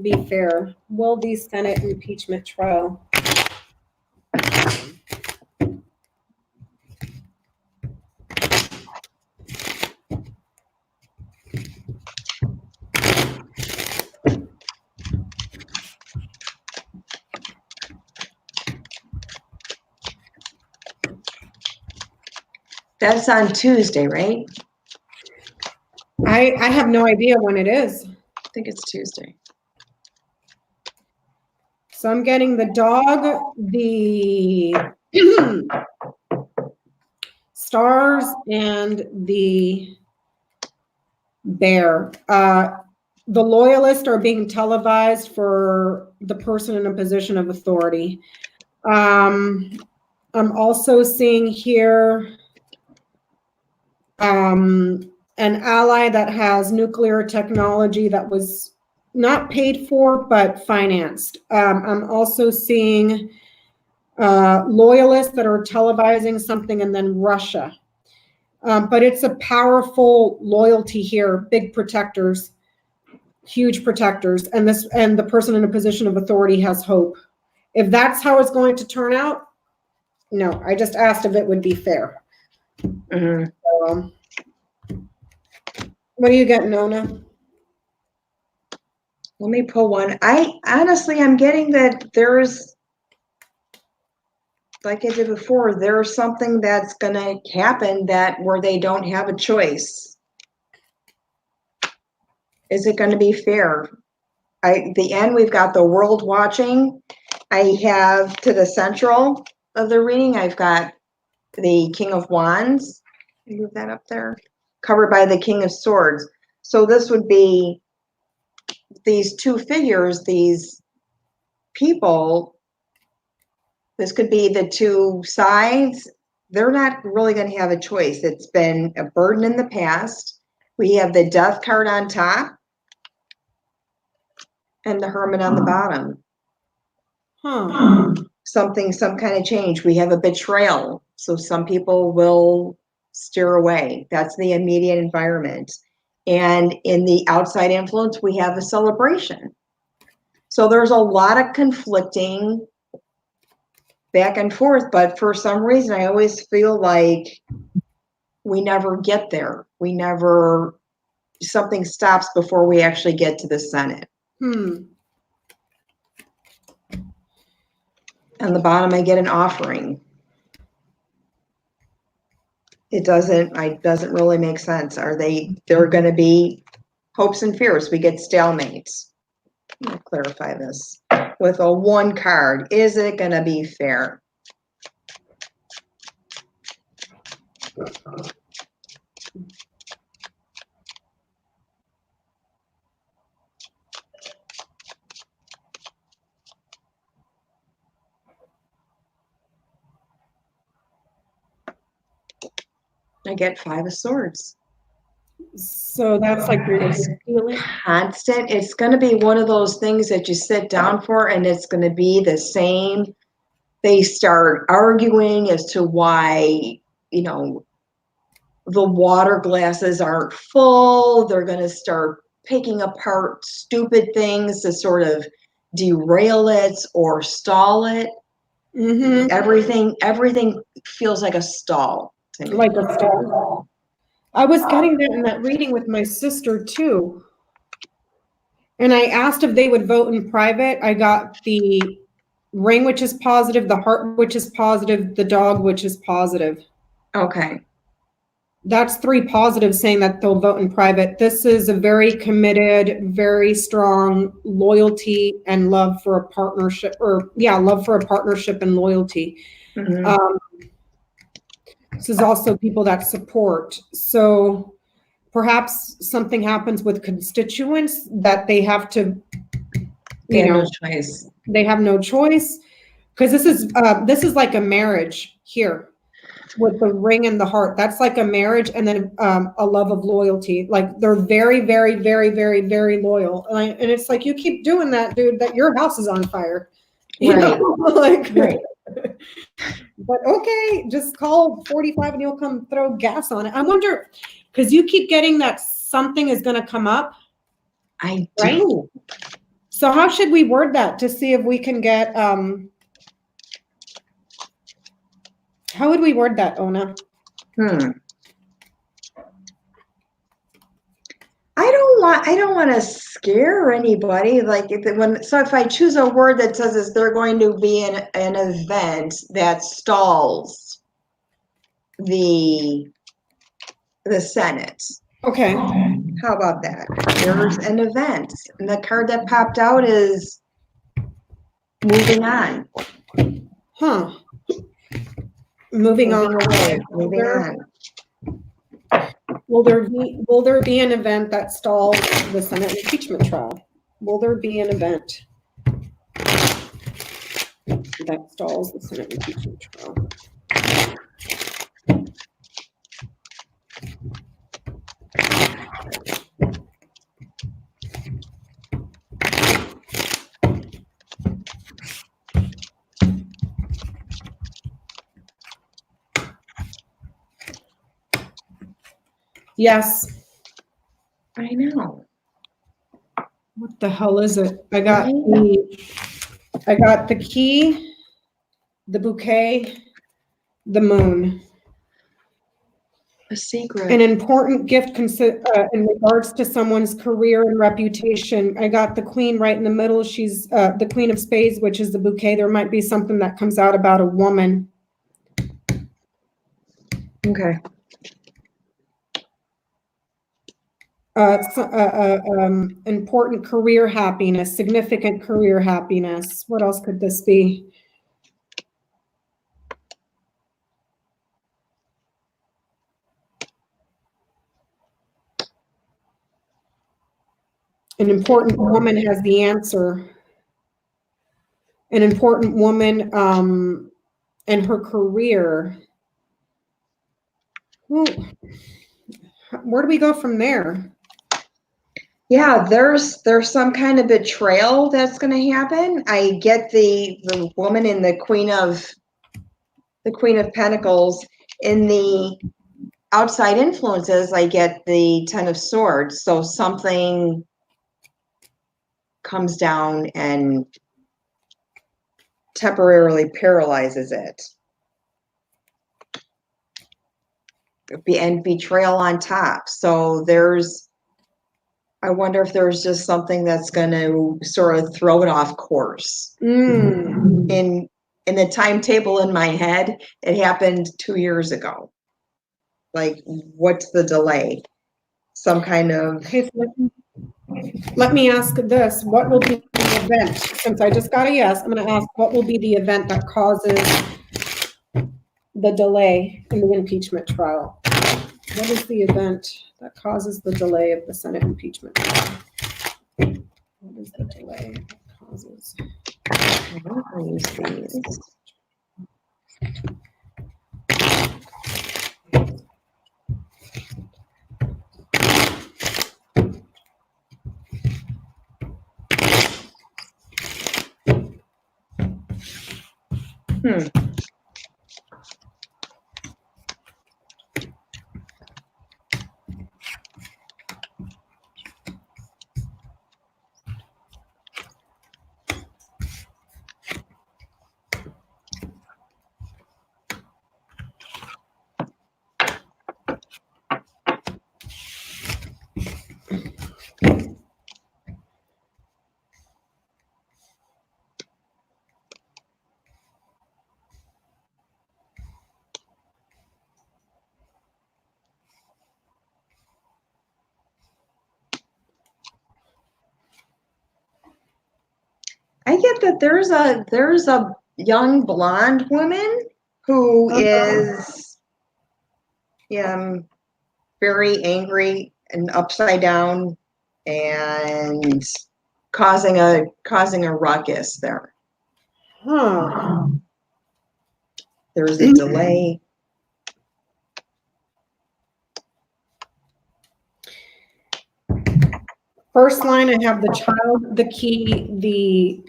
be fair? Will the Senate impeachment trial? That's on Tuesday, right? I have no idea when it is. I think it's Tuesday. So I'm getting the dog, the stars, and the bear. The loyalists are being televised for the person in a position of authority. I'm also seeing here an ally that has nuclear technology that was not paid for, but financed. I'm also seeing loyalists that are televising something, and then Russia. But it's a powerful loyalty here, big protectors, huge protectors, and the person in a position of authority has hope. If that's how it's going to turn out, no, I just asked if it would be fair. So, what are you getting, Nona? Let me pull one. I'm getting that there's, like I did before, there's something that's going to happen where they don't have a choice. Is it going to be fair? The end, we've got the world watching. I have to the central of the reading, I've got the King of Wands. Move that up there. Covered by the King of Swords. So this would be these two figures, these people. This could be the two sides. They're not really going to have a choice. It's been a burden in the past. We have the Death card on top. and the Hermit on the bottom. Huh. Some kind of change. We have a betrayal. So some people will steer away. That's the immediate environment. And in the outside influence, we have a celebration. So there's a lot of conflicting back and forth, but for some reason, I always feel like we never get there. Something stops before we actually get to the Senate. Hmm. On the bottom, I get an offering. It doesn't really make sense. There are going to be hopes and fears. We get stalemates. Let me clarify this. With a 1 card, is it going to be fair? I get 5 of Swords. So that's like feeling. Constant. It's going to be one of those things that you sit down for, and it's going to be the same. They start arguing as to why, the water glasses aren't full. They're going to start picking apart stupid things to sort of derail it or stall it. Mm-hmm. Everything feels like a stall to me. Like a stall. I was getting that in that reading with my sister too. And I asked if they would vote in private. I got the ring, which is positive, the heart, which is positive, the dog, which is positive. Okay. That's 3 positives saying that they'll vote in private. This is a very committed, very strong loyalty and love for a partnership, love for a partnership and loyalty. Mm-hmm. This is also people that support. So perhaps something happens with constituents that they have to, No choice. they have no choice. Because this is like a marriage here with the ring and the heart. That's like a marriage, and then a love of loyalty. Like they're very, very, very, very, very loyal. And it's like, you keep doing that, dude, that your house is on fire. You know? Like, right. But okay, just call 45 and you'll come throw gas on it. I wonder, because you keep getting that something is going to come up. I do. Right? So how should we word that to see if we can get, how would we word that, Ona? I don't want to scare anybody. If I choose a word that says is there going to be an event that stalls the Senate. Okay. How about that? There's an event, and the card that popped out is moving on. Huh. Moving on. Moving on. Will there be an event that stalls the Senate impeachment trial? Will there be an event that stalls the Senate impeachment trial? Yes. I know. What the hell is it? I got the key, the bouquet, the moon. A secret. An important gift in regards to someone's career and reputation. I got the queen right in the middle. She's the queen of spades, which is the bouquet. There might be something that comes out about a woman. Okay. Important career happiness, significant career happiness. What else could this be? An important woman has the answer. An important woman and her career. Well, where do we go from there? Yeah, there's some kind of betrayal that's going to happen. I get the woman in the Queen of Pentacles. In the outside influences, I get the Ten of Swords. So something comes down and temporarily paralyzes it. And betrayal on top. So I wonder if there's just something that's going to sort of throw it off course. In the timetable in my head, it happened 2 years ago. Like, what's the delay? Some kind of... Okay, so let me ask this. What will be the event? Since I just got a yes, I'm going to ask what will be the event that causes the delay in the impeachment trial? What is the event that causes the delay of the Senate impeachment trial? What is the delay that causes? I don't use these. I get that there's a young blonde woman who is very angry and upside down and causing a ruckus there. There's a delay. First line, I have the child, the key, the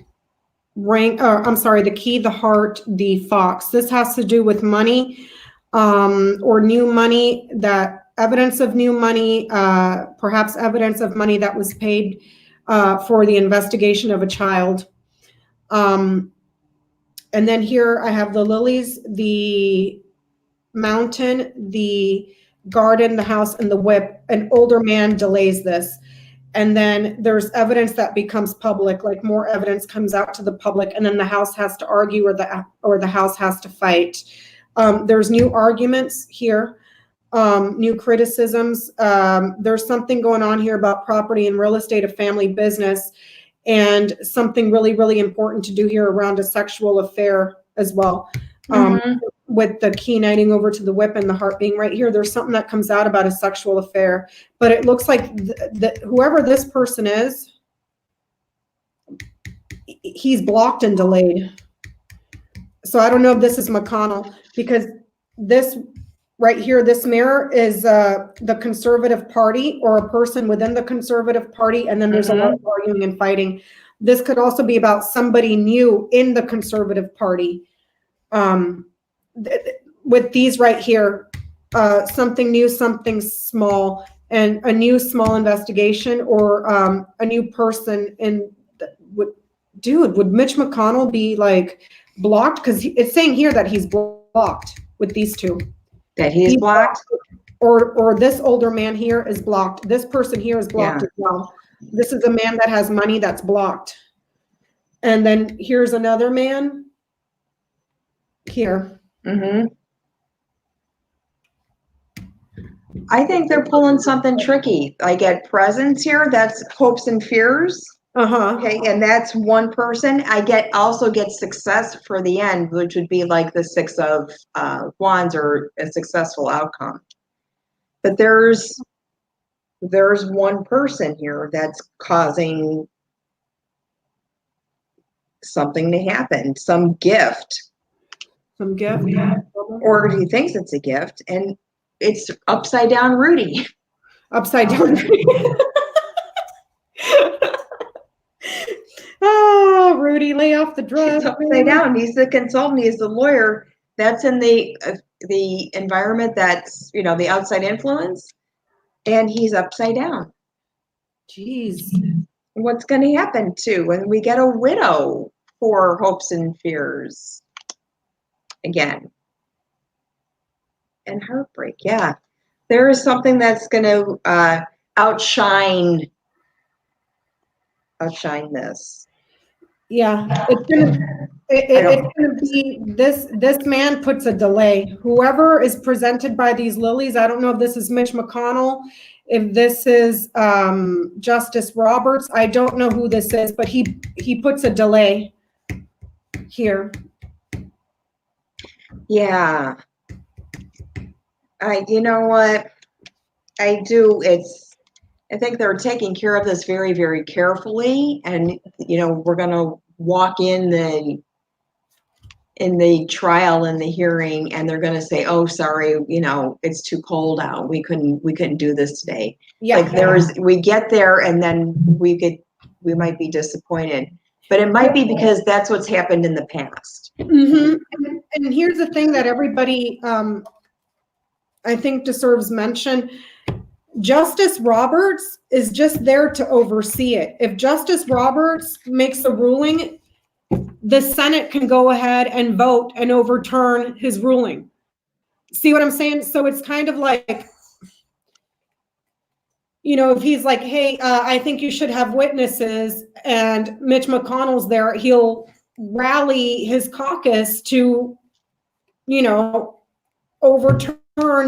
ring, the key, the heart, the fox. This has to do with money, or new money, that evidence of new money, perhaps evidence of money that was paid for the investigation of a child. And then here I have the lilies, the mountain, the garden, the house, and the whip. An older man delays this. And then there's evidence that becomes public, like more evidence comes out to the public, and then the house has to argue or the house has to fight. There's new arguments here, new criticisms. There's something going on here about property and real estate, a family business, and something really, really important to do here around a sexual affair as well. With the key knighting over to the whip and the heart being right here, there's something that comes out about a sexual affair. But it looks like whoever this person is, he's blocked and delayed. So I don't know if this is McConnell, because this right here, this mirror is the Conservative Party or a person within the Conservative Party, and then there's a lot of arguing and fighting. This could also be about somebody new in the Conservative Party. With these right here, something new, something small, and a new small investigation, or a new person. And would Mitch McConnell be like blocked? Because it's saying here that he's blocked with these two. That he's blocked? Or this older man here is blocked. This person here is blocked as well. This is a man that has money that's blocked. And then here's another man here. I think they're pulling something tricky. I get presents here. That's hopes and fears. Okay, and that's one person. I also get success for the end, which would be like the Six of Wands, or a successful outcome. But there's one person here that's causing something to happen, some gift. Some gift? Or he thinks it's a gift, and it's upside down Rudy. Upside down Rudy. lay off the drugs. He's upside down. He's the consultant. He's the lawyer. That's in the environment that's, the outside influence. And he's upside down. Jeez. What's going to happen too when we get a widow for hopes and fears again? And heartbreak. Yeah. There is something that's going to outshine this. Yeah, it's gonna be this man puts a delay. Whoever is presented by these lilies, I don't know if this is Mitch McConnell, if this is Justice Roberts, I don't know who this is, but he puts a delay here. Yeah. You know what? I do. I think they're taking care of this very, very carefully. And, we're going to walk in the trial and the hearing, and they're going to say, oh, sorry, it's too cold out. We couldn't do this today. Yeah. Like we get there and then we might be disappointed, but it might be because that's what's happened in the past. Mm-hmm. And here's the thing that everybody, I think deserves mention. Justice Roberts is just there to oversee it. If Justice Roberts makes a ruling, the Senate can go ahead and vote and overturn his ruling. See what I'm saying? So it's kind of like, if he's like, hey, I think you should have witnesses, and Mitch McConnell's there, he'll rally his caucus to, overturn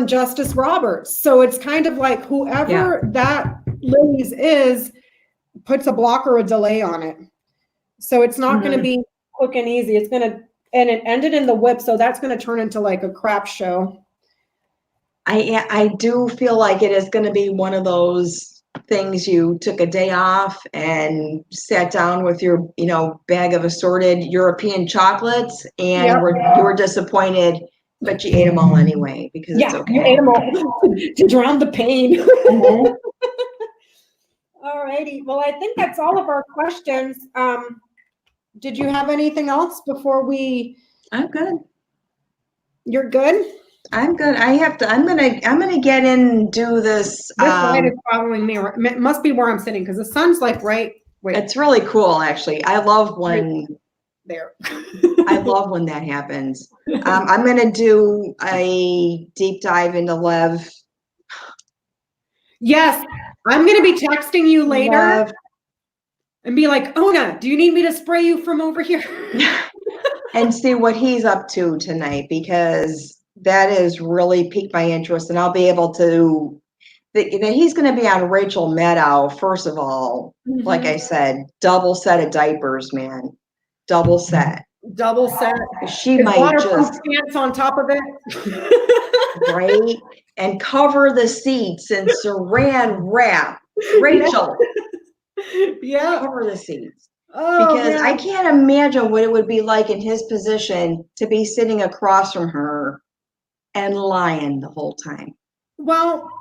Justice Roberts. So it's kind of like whoever that Lily's is puts a block or a delay on it. So it's not going to be quick and easy. It's going to, and it ended in the whip. So that's going to turn into like a crap show. I do feel like it is going to be one of those things you took a day off and sat down with your, bag of assorted European chocolates, and you were disappointed, but you ate them all anyway because it's okay. You ate them all to drown the pain. Mm-hmm. All righty. Well, I think that's all of our questions. Did you have anything else before we? I'm good. You're good? I'm good. I'm gonna get in and do this. This light is following me. It must be where I'm sitting because the sun's like right. Wait. It's really cool, actually. I love when there. I love when that happens. I'm gonna do a deep dive into Lev. Yes, I'm gonna be texting you later and be like, Ona, do you need me to spray you from over here? And see what he's up to tonight, because that has really piqued my interest, and I'll be able to. He's going to be on Rachel Maddow, first of all. Like I said, double set of diapers, man. Double set. She might just pants on top of it, right? And cover the seats in saran wrap. Rachel, cover the seats. Because I can't imagine what it would be like in his position to be sitting across from her and lying the whole time. Well,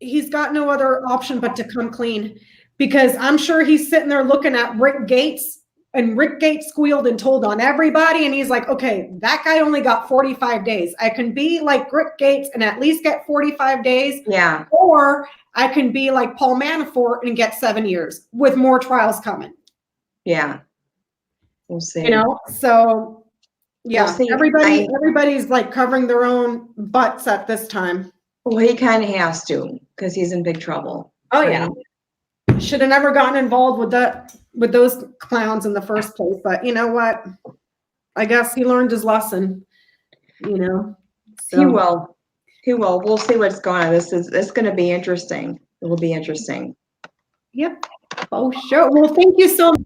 he's got no other option but to come clean, because I'm sure he's sitting there looking at Rick Gates, and Rick Gates squealed and told on everybody. And he's like, okay, that guy only got 45 days. I can be like Rick Gates and at least get 45 days. Yeah. Or I can be like Paul Manafort and get 7 years with more trials coming. Yeah. We'll see. So yeah, we'll see. Everybody's like covering their own butts at this time. Well, he kind of has to, because he's in big trouble. Oh yeah. Should have never gotten involved with those clowns in the first place. But you know what? I guess he learned his lesson. So. He will. We'll see what's going on. It's going to be interesting. It will be interesting. Yep. Oh, sure. Well, thank you so much.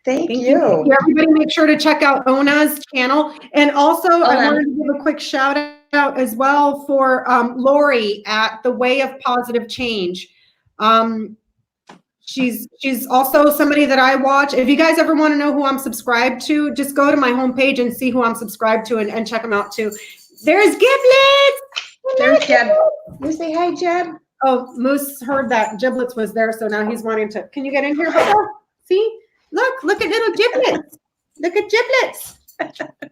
Thank you. Everybody make sure to check out Ona'S channel. And also I wanted to give a quick shout out as well for Lori at The Way of Positive Change. She's also somebody that I watch. If you guys ever want to know who I'm subscribed to, just go to my homepage and see who I'm subscribed to and check them out too. There's Giblets. There's Jeb. You say hi, Jeb. Oh, Moose heard that Giblets was there, so now he's wanting to. Can you get in here, Bubba? See? Look at little Giblets. Look at giblets.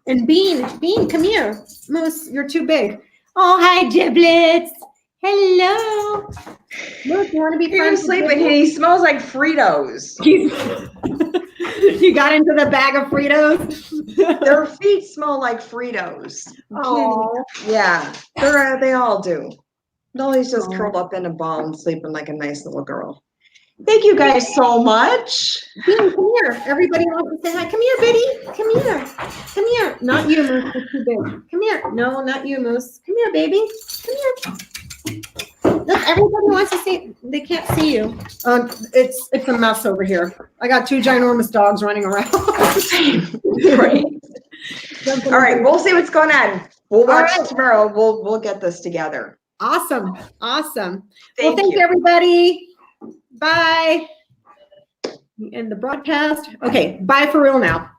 And Bean, come here. Moose, you're too big. Oh, hi, giblets. Hello. Moose, you want to be He friends was with sleeping. Giblets? He smells like Fritos. You got into the bag of Fritos? Their feet smell like Fritos. Oh. Yeah, they all do. Dolly's just curled up in a ball and sleeping like a nice little girl. Thank you guys so much. Bean, come here. Everybody wants to say hi. Come here, Biddy. Come here. Come here. Not you, Moose. You're too big. Come here. No, not you, Moose. Come here, baby. Come here. Look, everybody wants to see. They can't see you. It's a mess over here. I got 2 ginormous dogs running around. Right. All right, we'll see what's going on. We'll watch tomorrow. We'll get this together. Awesome. Awesome. Thank Thank you. you, everybody. Bye. End the broadcast. Okay, bye for real now.